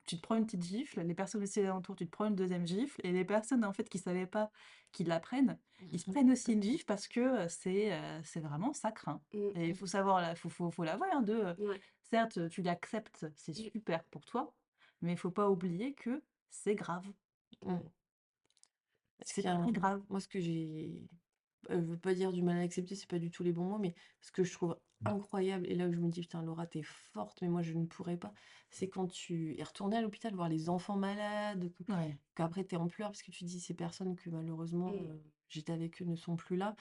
tu te prends une petite gifle, les personnes aussi alentour, tu te prends une deuxième gifle et les personnes, en fait, qui savaient pas qu'ils la prennent, ils se Mmh. prennent aussi une gifle parce que, c'est vraiment ça craint mmh, et il faut savoir la faut l'avouer, hein, ouais, certes, tu l'acceptes, c'est mmh, super pour toi, mais il faut pas oublier que c'est grave. Mmh. Ce C'est qu'il y a très grave. moi, ce que j'ai je veux pas dire du mal à accepter, c'est pas du tout les bons mots, mais ce que je trouve incroyable et là où je me dis: «Putain Laura, tu forte, mais moi je ne pourrais pas», c'est quand tu es retournée à l'hôpital voir les enfants malades, Ouais. qu'après tu es en pleurs parce que tu dis: «Ces personnes que malheureusement, Mmh. j'étais avec eux ne sont plus là»,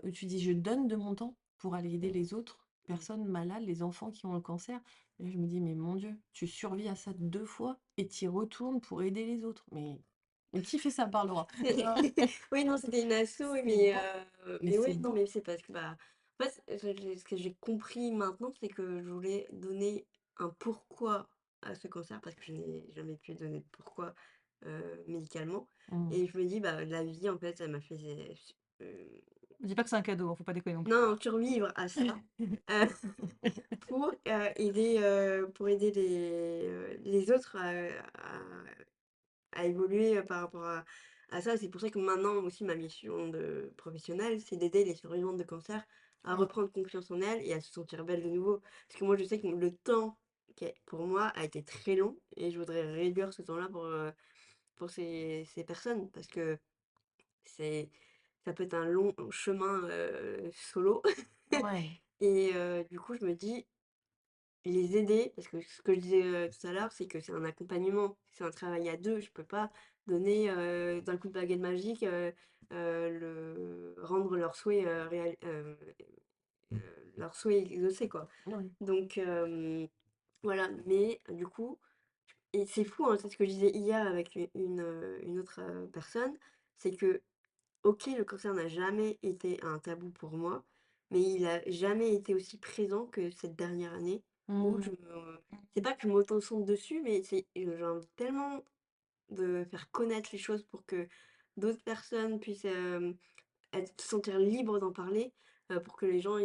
où tu dis: «Je donne de mon temps pour aller aider les autres personnes malades, les enfants qui ont le cancer», et là je me dis: «Mais mon Dieu, tu survis à ça 2 fois et tu y retournes pour aider les autres». Mais qui fait ça? Parle Laura. Oui, non, c'était une asso, oui, C'est beau, mais mais c'est oui, non, beau. mais c'est parce que, bah, en fait, ce que j'ai compris maintenant, c'est que je voulais donner un pourquoi à ce cancer, parce que je n'ai jamais pu donner de pourquoi, médicalement, Mmh. et je me dis, bah, la vie, en fait, ça m'a fait, Dis pas que c'est un cadeau, hein, faut pas déconner non plus. non, survivre à ça, heu, pour aider les autres à évoluer, par rapport à ça. C'est pour ça que maintenant aussi ma mission de professionnelle, c'est d'aider les survivantes de cancer à Mmh. reprendre confiance en elles et à se sentir belles de nouveau. Parce que moi, je sais que le temps qui est pour moi a été très long et je voudrais réduire ce temps-là pour ces personnes parce que c'est ça peut être un long chemin, solo Ouais. et du coup, je me dis les aider, parce que ce que je disais, tout à l'heure, c'est que c'est un accompagnement, c'est un travail à 2. Je peux pas donner, d'un coup de baguette magique, le rendre leurs souhaits, leurs souhaits exaucés, quoi. Ouais. Donc voilà, mais du coup et c'est fou, hein, c'est ce que je disais hier avec une autre, personne, c'est que, OK, le cancer n'a jamais été un tabou pour moi, mais il a jamais été aussi présent que cette dernière année où Mmh. c'est pas que je m'auto-centre dessus, mais c'est j'ai envie tellement de faire connaître les choses pour que d'autres personnes puissent, se sentir libres d'en parler, pour que les gens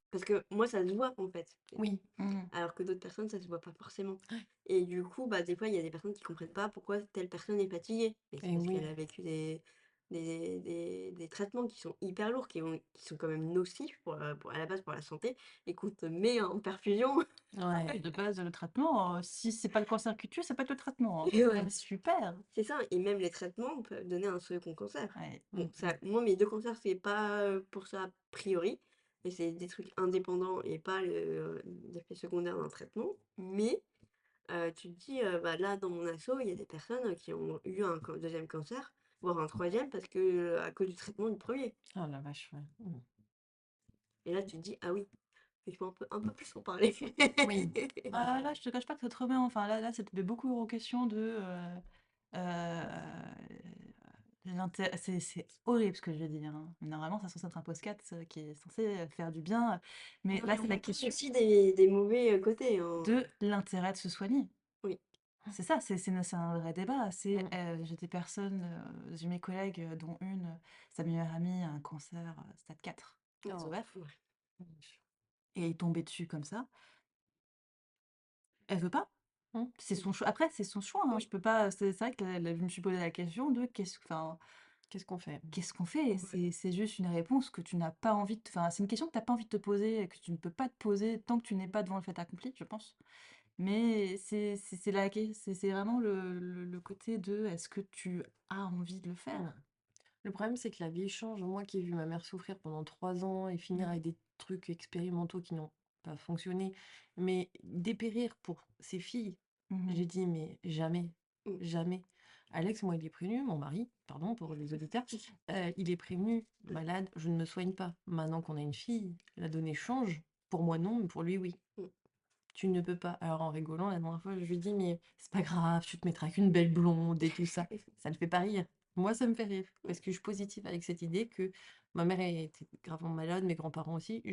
parce que moi ça se voit en fait. Oui. Mmh. Alors que d'autres personnes, ça se voit pas forcément. Et du coup, bah, des fois, il y a des personnes qui comprennent pas pourquoi telle personne est fatiguée. Mais c'est Et parce qu'elle oui. a vécu des traitements qui sont hyper lourds, qui sont quand même nocifs à la base pour la santé et qu'on te met en perfusion. Ouais, Ouais. de base, le traitement, si c'est pas le cancer qui tue, c'est pas le traitement, hein. Et ouais, Super! c'est ça. Et même les traitements peuvent donner un second cancer. Ouais. Bon, Mmh. ça, moi, mes deux cancers, c'est pas pour ça a priori. Et c'est des trucs indépendants et pas l'effet secondaire d'un traitement. Mais tu te dis, bah, là, dans mon asso, il y a des personnes qui ont eu un 2e cancer, voire un troisième parce que, à cause du traitement du premier. Oh la vache, ouais. Mmh. Et là, tu te dis: «Ah oui, il faut un peu plus en parler». Oui. Ah là, je te cache pas que ça te remet enfin là, ça te met beaucoup en question de, c'est horrible ce que je vais dire, hein. Normalement, c'est censé être un podcast, qui est censé, faire du bien, mais Non, là, mais c'est on la a tous question aussi des mauvais, côtés, hein. de l'intérêt de se soigner. Oui. C'est ça, c'est un vrai débat. C'est, Mmh. j'ai des personnes, j'ai mes collègues, dont une, sa meilleure amie a un cancer, stade 4 des Oh. ovaires Ouais. et elle est tombée dessus comme ça. Elle veut pas. Mmh. C'est son choix. Après, c'est son choix, hein. Je Oui. peux pas c'est vrai que là, je me suis posé la question de Qu'est-ce qu'on fait? qu'est-ce qu'on fait? Ouais. C'est juste une réponse que tu n'as pas envie de c'est une question que tu as pas envie de te poser et que tu ne peux pas te poser tant que tu n'es pas devant le fait accompli, je pense. Mais c'est la ques c'est vraiment le côté de est-ce que tu as envie de le Mmh. faire? Le problème, c'est que la vie change. Moi qui ai vu ma mère souffrir pendant 3 ans et finir Mmh. avec des trucs expérimentaux qui n'ont pas fonctionné, mais dépérir pour ses filles, Mmh mh. j'ai dit: «Mais jamais, Mmh. jamais». Alex, moi, il est prévenu, mon mari, pardon pour les auditeurs, il est prévenu: «Malade, je ne me soigne pas». Maintenant qu'on a une fille, la donnée change. Pour moi, non, mais pour lui, oui. Mmh. Tu ne peux pas. Alors en rigolant, la dernière fois, je lui dis: «Mais c'est pas grave, tu te mettras qu'une belle blonde et tout ça». Ça le fait pas rire. Moi, ça me fait rire parce que je suis positive avec cette idée que ma mère était gravement malade, mes grands-parents aussi.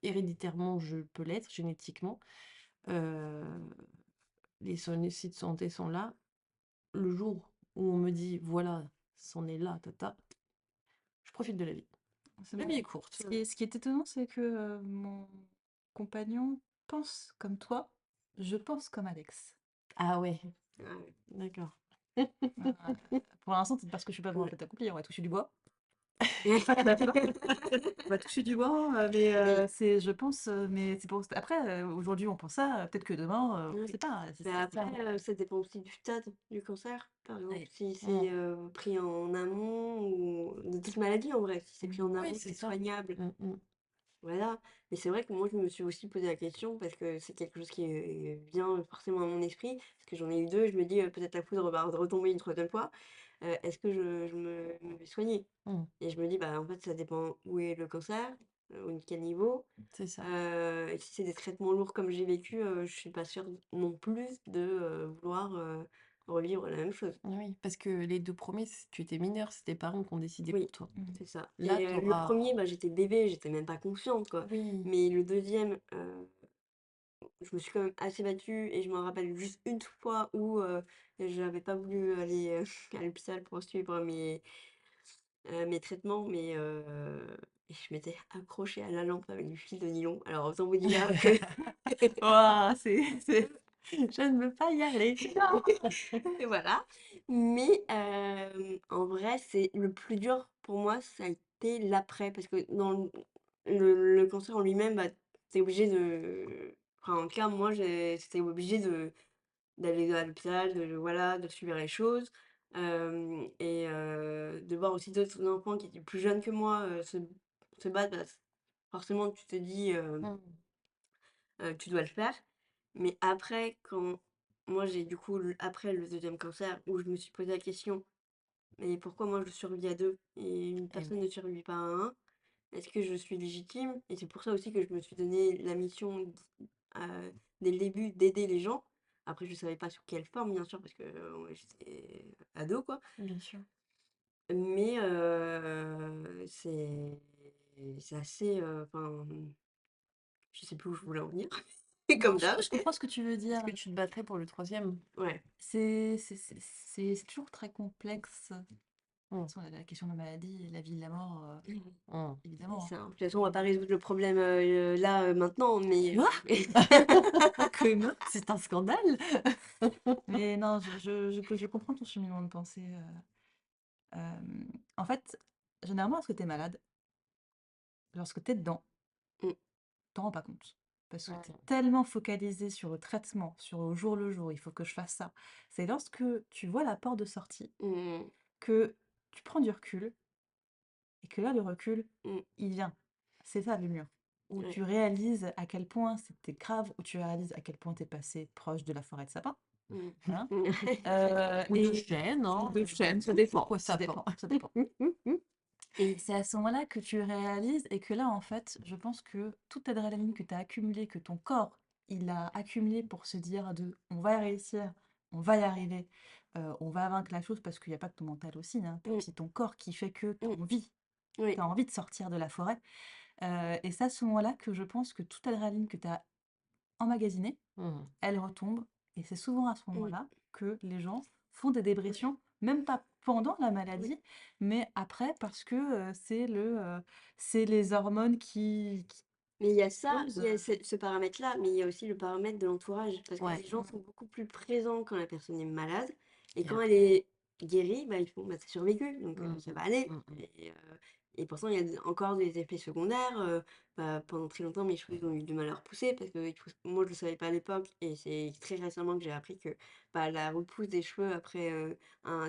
Héréditairement, je peux l'être, génétiquement. Heu, les signes de santé sont là. Le jour où on me dit: «Voilà, c'en est là, tata», je profite de la vie. C'est La bon. vie est courte. Ce qui est étonnant, c'est que, mon compagnon pense comme toi, je pense comme Alex. Ah ouais, Ah ouais. d'accord. Pour l'instant, c'est parce que je suis pas devant le Ouais. fait accompli, on va toucher du bois. On va toucher du bois, mais Oui, c'est je pense, mais c'est pour après, aujourd'hui on pense ça, peut-être que demain, on oui. sait pas, Mais c'est pas après, ça dépend aussi du stade du cancer. Par exemple, ouais. si Mmh. c'est, pris en amont ou de toute maladie en vrai, si c'est pris en Oui, amont, c'est c'est ça. soignable. Mmh mh. Voilà, mais c'est vrai que moi je me suis aussi posé la question parce que c'est quelque chose qui vient forcément à mon esprit, parce que j'en ai eu 2, je me dis, peut-être la foudre va retomber une troisième fois, est-ce que je me vais soigner? Mmh. Et je me dis: «Bah, en fait, ça dépend où est le cancer, au quel niveau, C'est ça. et si c'est des traitements lourds comme j'ai vécu, je suis pas sûre non plus de, vouloir, revivre la même chose». Oui, parce que les 2 premiers, c tu étais mineure, c'est tes parents qui ont décidé pour Oui, toi. Mmh. c'est ça. Là, Et tu le auras premier bah, j'étais bébé, j'étais même pas consciente, quoi. oui, Mais le deuxième je me suis quand même assez battue et je me rappelle juste une fois où, j'avais pas voulu aller, à l'hôpital pour suivre mes traitements, mais et je m'étais accrochée à la lampe avec du fil de nylon. Alors autant vous dire que Waouh, c'est je ne veux pas y aller. et voilà. Mais en vrai, c'est le plus dur pour moi, ça a été l'après parce que dans le cancer en lui-même, bah, tu obligé de enfin en tout cas moi j'étais obligée d'aller à l'hôpital, de voilà, de subir les choses, et de voir aussi d'autres enfants qui étaient plus jeunes que moi, se battre, bah, forcément tu te dis, Mmh. «Tu dois le faire». Mais après quand moi j'ai du coup après le deuxième cancer où je me suis posé la question: «Mais pourquoi moi je survis à 2 et une Et personne oui. ne survit pas à un? Est-ce que je suis légitime?» Et c'est pour ça aussi que je me suis donné la mission dès le début d'aider les gens. Après je savais pas sous quelle forme bien sûr parce que, j'étais ado quoi. Bien sûr. Mais c'est assez, enfin, je sais plus où je voulais en venir, Non, comme d'hab. je comprends ce que tu veux Est-ce dire. que tu te battrais pour le troisième? Ouais. C'est toujours très complexe. De Mmh. toute façon, la question de la maladie, la vie et la mort, Mmh. C'est évidemment, hein. ça, hein. De toute façon on va pas résoudre le problème, là, maintenant, mais Quoi? Comment? C'est un scandale! Mais non, je comprends ton cheminement de pensée, en fait, généralement, lorsque tu es malade, lorsque tu es dedans, mmh, t'en rends pas compte. Parce que tu es Mmh. tellement focalisé sur le traitement, sur le jour, il faut que je fasse ça. C'est lorsque tu vois la porte de sortie mmh, que tu prends du recul et que là, le recul, mmh, il vient. C'est ça le mur. Où ouais. tu réalises à quel point c'était grave, où tu réalises à quel point tu es passé proche de la forêt de sapin. Mmh. Hein. Ou de Et chaîne, ou hein, de chêne, ça dépend, pourquoi ça ça pas? dépend, ça dépend. Et c'est à ce moment-là que tu réalises et que là, en fait, je pense que toute l'adrénaline que tu as accumulée, que ton corps, il a accumulé pour se dire de on va réussir, on va y arriver, on va vaincre la chose parce qu'il n'y a pas que ton mental aussi, hein, tu Mmh, aussi ton corps qui fait que tu mmh, as envie, oui, tu envie de sortir de la forêt. Et c'est à ce moment-là que je pense que toute l'adrénaline que tu as emmagasinée, Mmh. elle retombe. Et c'est souvent à ce mmh, moment-là que les gens font des oui, dépressions, même pas pendant la oui. maladie, mais après parce que, c'est les hormones qui Mais il y a ça, il explosent. y a ce paramètre-là, mais il y a aussi le paramètre de l'entourage. Parce que Ouais. les gens sont beaucoup plus présents quand la personne est malade. Et Et quand elle après est guérie, bah, ils font, bah, t'as survécu, donc mmh ça mh. va aller. Mmh. Et pourtant, il y a encore des effets secondaires. Bah, pendant très longtemps, mes cheveux ils ont eu du mal à repousser parce que moi, je ne le savais pas à l'époque. Et c'est très récemment que j'ai appris que bah, la repousse des cheveux après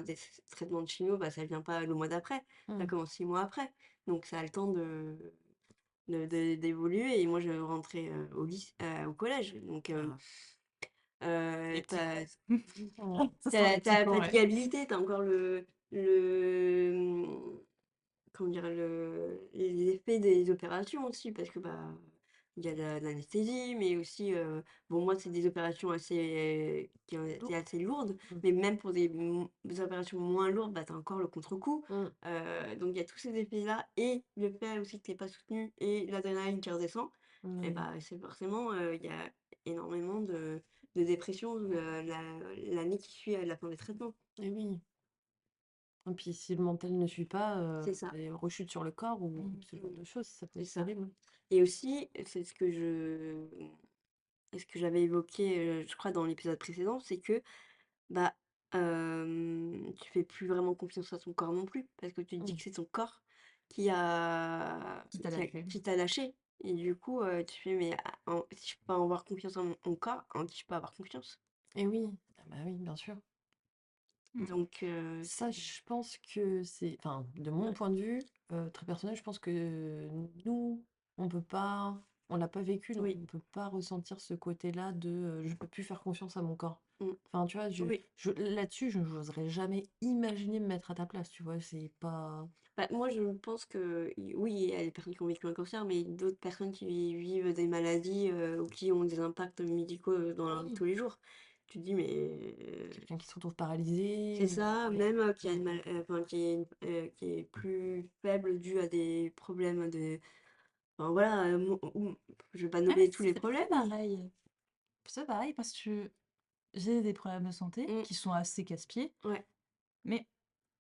des traitements de chimio, bah, ça ne vient pas le mois d'après. Ça Mmh. commence 6 mois après. Donc, ça a le temps d'évoluer et moi je rentrais, au collège donc Ah, les tu petits as cons. Mmh. Ce tu sont les as petits la cons, ouais. fatigabilité, tu as encore comment dire? Les effets des opérations aussi parce que, bah, il y a l'anesthésie, mais aussi, bon moi c'est des opérations assez qui ont été Lourd. assez lourdes, Mmh. mais même pour des opérations moins lourdes, bah, tu as encore le contre-coup. Mmh. Donc il y a tous ces effets-là et le fait aussi que tu es pas soutenu et l'adrénaline qui redescend et Oui. bah, c'est forcément, il y a énormément de dépression, l'année qui suit à la fin des traitements. Et oui. Et puis si le mental ne suit pas, C'est ça. tu as des rechutes sur le corps ou Mmh. ce genre de choses, ça peut C'est être ça. terrible. Et aussi, c'est ce que j'avais évoqué, je crois dans l'épisode précédent, c'est que, bah, tu fais plus vraiment confiance à ton corps non plus, parce que tu te dis Mmh. que c'est ton corps Qui t'a qui a lâché. qui t'a lâché et du coup, tu fais: «Mais si je peux pas avoir confiance en mon corps, en qui je peux avoir confiance?» Et oui, ah bah oui, bien sûr. Mmh. Donc Ça, je pense que c'est enfin, de mon ouais, point de vue, très personnel, je pense que nous, on l'a pas vécu, donc oui, on peut pas ressentir ce côté-là de, je peux plus faire confiance à mon corps. mmh, Enfin, tu vois, oui. là-dessus, je n'oserais jamais imaginer me mettre à ta place, tu vois? C'est pas Bah, moi, je pense que oui, il y a des personnes qui ont vécu un cancer, mais d'autres personnes qui vivent des maladies, ou qui ont des impacts médicaux, dans leur vie de oui, tous les jours. Tu te dis: «Mais quelqu'un qui se retrouve paralysé c'est ou ça, oui. même, qui a Mmh une mh. enfin qui est plus faible dû à des problèmes de enfin voilà, je vais pas Ah mais nommer tous les c'est pas problèmes, mais pareil. C'est pas pareil parce que j'ai des problèmes de santé mmh, qui sont assez casse-pieds, ouais, mais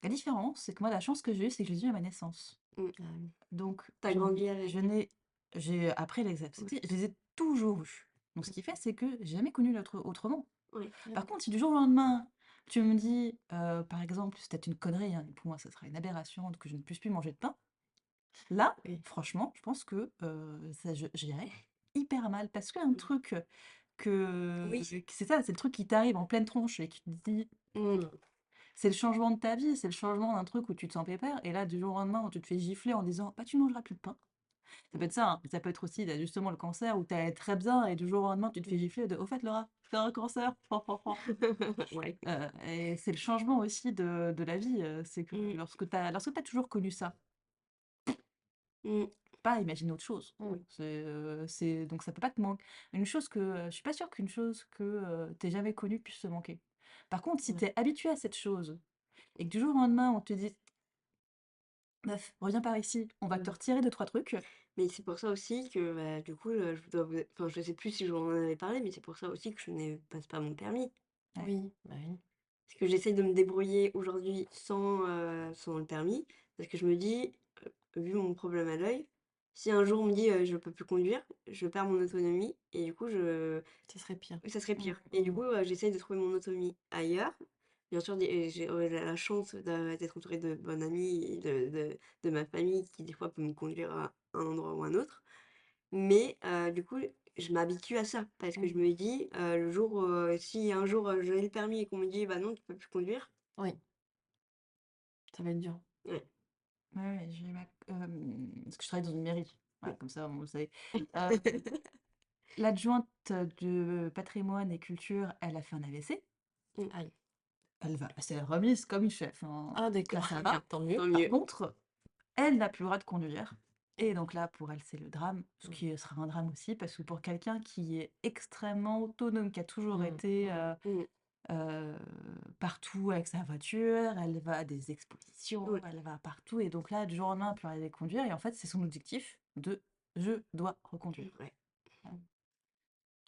la différence, c'est que moi, la chance que j'ai eue, c'est que je les ai eus à ma naissance. mmh, Ah oui. Donc tu grandi avec. je n'ai j'ai après les Ouais, acceptés, je les ai toujours eus. Donc ce qui fait, c'est que j'ai jamais connu autrement. ouais, Par contre, si du jour au lendemain, tu me dis, par exemple, c'est peut-être une connerie, hein, pour moi, ça serait une aberration que je ne puisse plus manger de pain. Là, Oui. franchement, je pense que, ça j'irais hyper mal parce qu'un mmh, truc que oui, c'est ça, c'est le truc qui t'arrive en pleine tronche et qui te dit mmh, Mmh. c'est le changement de ta vie, c'est le changement d'un truc où tu te sens pépère et là, du jour au lendemain, où tu te fais gifler en disant: «Bah, tu ne mangeras plus de pain». Ça peut être ça, hein, mais ça peut être aussi, là, justement, le cancer où tu allais très bien et du jour au lendemain, tu te fais gifler de: «Au fait, Laura, tu as un cancer». ouais, Et c'est le changement aussi de la vie, c'est que mmh, lorsque tu toujours connu ça, mmh, pas imaginer autre chose. oui, C'est donc ça peut pas te manquer. Une chose que, je suis pas sûre qu'une chose que, tu jamais connue puisse te manquer. Par contre, si Ouais. tu es habitué à cette chose et que du jour au lendemain, on te dit: «Meuf, reviens par ici, on va te Mmh. retirer deux trois trucs». mais c'est pour ça aussi que, bah, du coup, je dois vous enfin, je sais plus si je vous en avais parlé, mais c'est pour ça aussi que je ne passe pas mon permis. Ouais. Oui, bah oui. Parce que j'essaie de me débrouiller aujourd'hui sans le permis, parce que je me dis, vu mon problème à l'œil, si un jour on me dit, «Je peux plus conduire», je perds mon autonomie et du coup Ce serait pire. ça serait Mmh. pire et du Mmh. coup, j'essaie de trouver mon autonomie ailleurs. Bien sûr, j'ai, la chance d'être entourée de bonnes amies et de ma famille qui, des fois, peut me conduire à un endroit ou un autre. Mais du coup, je m'habitue à ça parce que je Mmh. me dis, le jour, si un jour, j'ai le permis et qu'on me dit: «Bah non, tu peux plus conduire», Oui, ça va être dur. ouais. Ouais, ouais, j'ai ma parce que je travaille dans une mairie. Voilà, comme ça, vous le savez. L'adjointe de patrimoine et culture, elle a fait un AVC. Mmh. Aïe. Elle s'est remise comme une chef, hein, Ah donc là, d'accord, ça Bien, va. tant mieux. tant Par mieux. contre, elle n'a plus le droit de conduire et donc là, pour elle, c'est le drame, ce Mmh. qui sera un drame aussi parce que pour quelqu'un qui est extrêmement autonome, qui a toujours Mmh. été, Mmh. heu, partout avec sa voiture, elle va à des expositions, Ouais, elle va partout et donc là, du jour au lendemain, elle peut plus arriver à conduire et en fait, c'est son objectif de: «Je dois reconduire». ouais.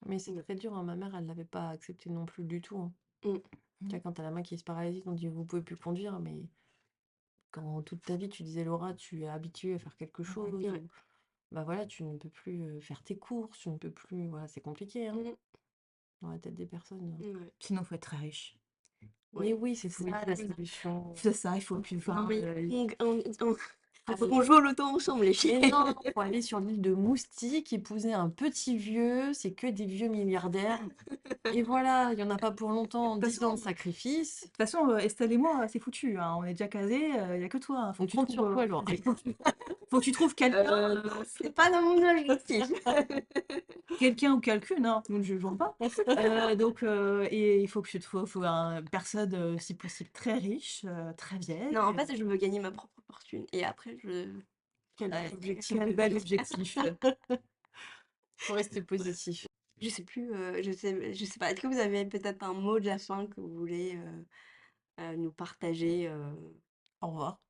Mais c'est Mmh. très dur, hein. Ma mère, elle l'avait pas accepté non plus du tout, hein. Mmh. Tu Mmh. vois, quand tu la main qui se paralyse, on dit: «Vous pouvez plus conduire», mais quand toute ta vie tu disais: «Laura, tu es habituée à faire quelque chose» Ouais. ou bah, voilà, tu ne peux plus, faire tes courses, tu ne peux plus voilà, c'est compliqué, hein, Mmh. dans la tête des personnes, Ouais. Sinon, faut être très riche. Mais Ouais. oui, c'est C'est ça la solution. c'est ça, il faut plus Non enfin, mais on Ah faut mais qu'on joue au loto ensemble les filles. mais non, faut aller sur l'île de Moustique, épouser un petit vieux, c'est que des vieux milliardaires et voilà, il y en a pas pour longtemps, de toute 10 ans de façon sacrifice. Estelle et moi, c'est foutu, hein, on est déjà casés, il y a que toi, hein. On compte sur toi, Laura. Faut que tu trouves quelqu'un, Non, c'est pas dans mon objectif. quelqu'un ou quelqu'une, hein, nous ne jugeons pas. Donc et il faut que tu te faut un personne, si possible très riche, très vieille, Non, en fait, je veux gagner ma propre fortune et après je Quel ouais, objectif. quel bel objectif. Faut rester positif. je sais plus, je sais pas. Est-ce que vous avez peut-être un mot de la fin que vous voulez, nous partager, Au revoir.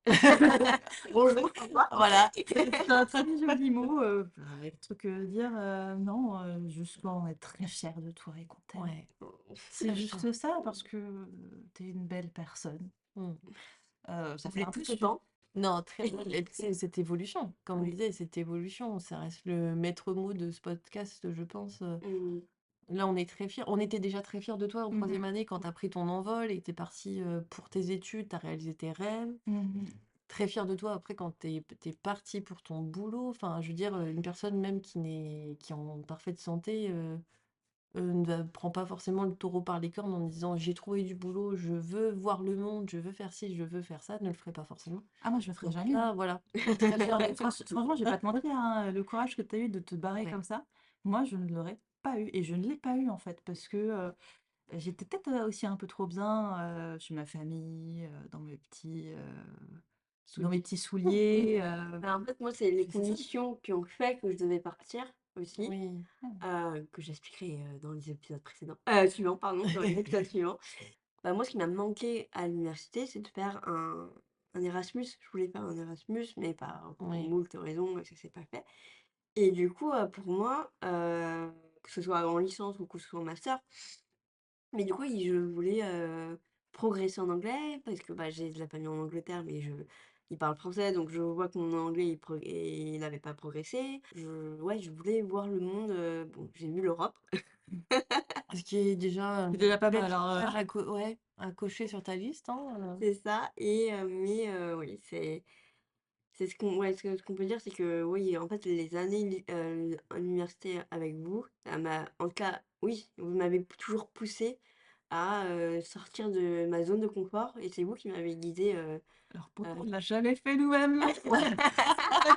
Bonjour, au revoir. Voilà. C'est un très joli mot, le truc, dire, non, juste qu'on est très fiers de toi et qu'on t'aime. Ouais, C'est très fière. juste ça parce que, tu es une belle personne. Mmh. Ça Vous fait l'êtes un peu tous autant. Non, très belle et puis c'est cette évolution, comme on Oui. disait, cette évolution, ça reste le maître mot de ce podcast, je pense, Mmh. là, on est très fiers. On était déjà très fiers de toi en Mmh mh. troisième année quand tu as pris ton envol et que tu es partie, pour tes études, tu as réalisé tes rêves. Mmh mh. très fière de toi après quand t'es parti pour ton boulot. Enfin, je veux dire, une personne même qui est en parfaite santé, ne prend pas forcément le taureau par les cornes en disant: «J'ai trouvé du boulot, je veux voir le monde, je veux faire ci, je veux faire ça», ne le ferait pas forcément. Ah moi je le ferai Donc jamais, hein. là, voilà, très fière de toi. Franchement, je vais pas te mentir, hein, le courage que tu as eu de te barrer Ouais, comme ça, moi je ne l'aurais pas eu et je ne l'ai pas eu en fait parce que, j'étais peut-être, aussi un peu trop bien, chez ma famille, dans mes souliers. petits souliers, Bah, en fait, moi, c'est les c'est ça. conditions qui ont fait que je devais partir aussi, Oui, Ouais. que j'expliquerai dans les épisodes précédents, suivants, pardon, dans les épisodes suivants. Bah, moi, ce qui m'a manqué à l'université, c'est de faire un Erasmus. Je voulais faire un Erasmus, mais pour oui, moult raisons, ça s'est pas fait. Et du coup, pour moi, que ce soit en licence ou que ce soit en master, mais du coup, je voulais progresser en anglais parce que bah, j'ai de la famille en Angleterre, mais ils parlent français, donc je vois que mon anglais il n'avait pas progressé. Ouais, je voulais voir le monde. Bon, j'ai vu l'Europe. ce qui est déjà, C'est déjà pas belle mal, hein, page ouais, à cocher sur ta liste, hein, C'est ça. Et mais oui, c'est ce qu'on peut dire, c'est que oui, en fait, les années à l'université avec vous, ça m'a, en tout cas, oui, vous m'avez toujours poussé à sortir de ma zone de confort, et c'est vous qui m'avez guidée. alors pourtant on ne l'a jamais fait nous-mêmes.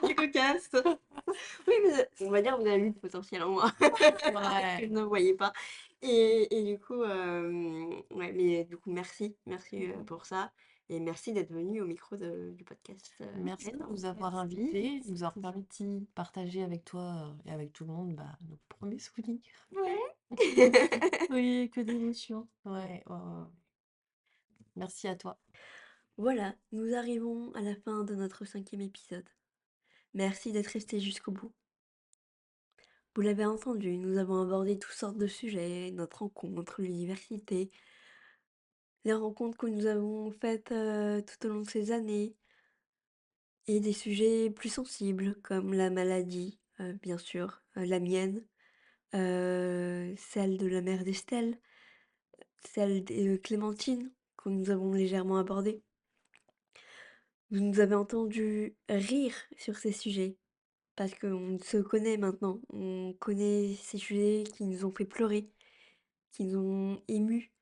C'est cocasse. Oui, mais on va dire que vous avez vu le potentiel en moi que je Ouais, ne voyais pas. Et du coup, ouais, mais du coup, merci pour ça. Et merci d'être venu au micro du podcast. merci de Hello. nous avoir Merci, invités, de nous avoir c'est permis gentil. de partager avec toi, et avec tout le monde, bah, nos premiers souvenirs. Ouais. Oui, que d'émotions. Ouais, ouais, ouais, ouais. Merci à toi. Voilà, nous arrivons à la fin de notre 5e épisode. Merci d'être resté jusqu'au bout. Vous l'avez entendu, nous avons abordé toutes sortes de sujets, notre rencontre, l'université, les rencontres que nous avons faites tout au long de ces années, et des sujets plus sensibles comme la maladie, bien sûr, la mienne, celle de la mère d'Estelle, celle de Clémentine, que nous avons légèrement abordée. Vous nous avez entendu rire sur ces sujets, parce qu'on se connaît maintenant, on connaît ces sujets qui nous ont fait pleurer, qui nous ont émus.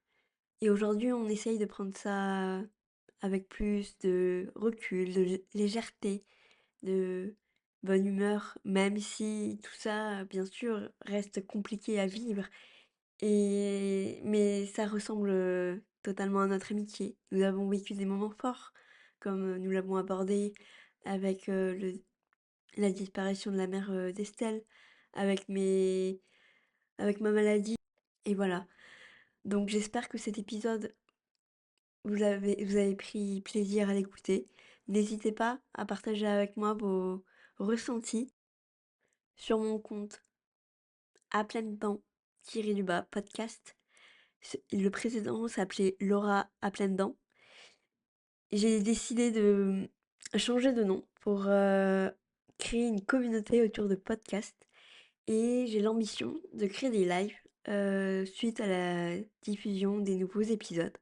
Et aujourd'hui, on essaye de prendre ça avec plus de recul, de légèreté, de bonne humeur, même si tout ça, bien sûr, reste compliqué à vivre. Mais ça ressemble totalement à notre amitié. Nous avons vécu des moments forts, comme nous l'avons abordé avec la disparition de la mère d'Estelle, avec avec ma maladie. Et voilà. Donc j'espère que cet épisode, vous avez pris plaisir à l'écouter. N'hésitez pas à partager avec moi vos ressentis sur mon compte à plein temps podcast. Le précédent s'appelait Laura à pleines dents. J'ai décidé de changer de nom pour créer une communauté autour de podcasts, et j'ai l'ambition de créer des lives suite à la diffusion des nouveaux épisodes.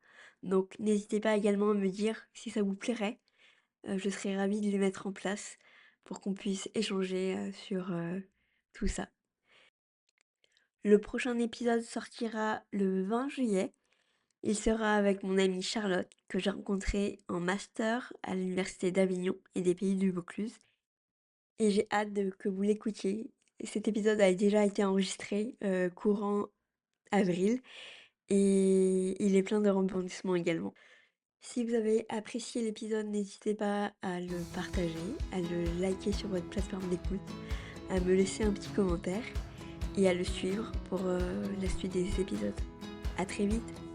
Donc n'hésitez pas également à me dire si ça vous plairait. Je serais ravie de les mettre en place pour qu'on puisse échanger sur tout ça. Le prochain épisode sortira le 20 juillet. Il sera avec mon amie Charlotte, que j'ai rencontrée en master à l'Université d'Avignon et des Pays du Vaucluse. Et j'ai hâte que vous l'écoutiez. Cet épisode a déjà été enregistré courant avril, et il est plein de rebondissements également. Si vous avez apprécié l'épisode, n'hésitez pas à le partager, à le liker sur votre plateforme d'écoute, à me laisser un petit commentaire et à le suivre pour la suite des épisodes. À très vite!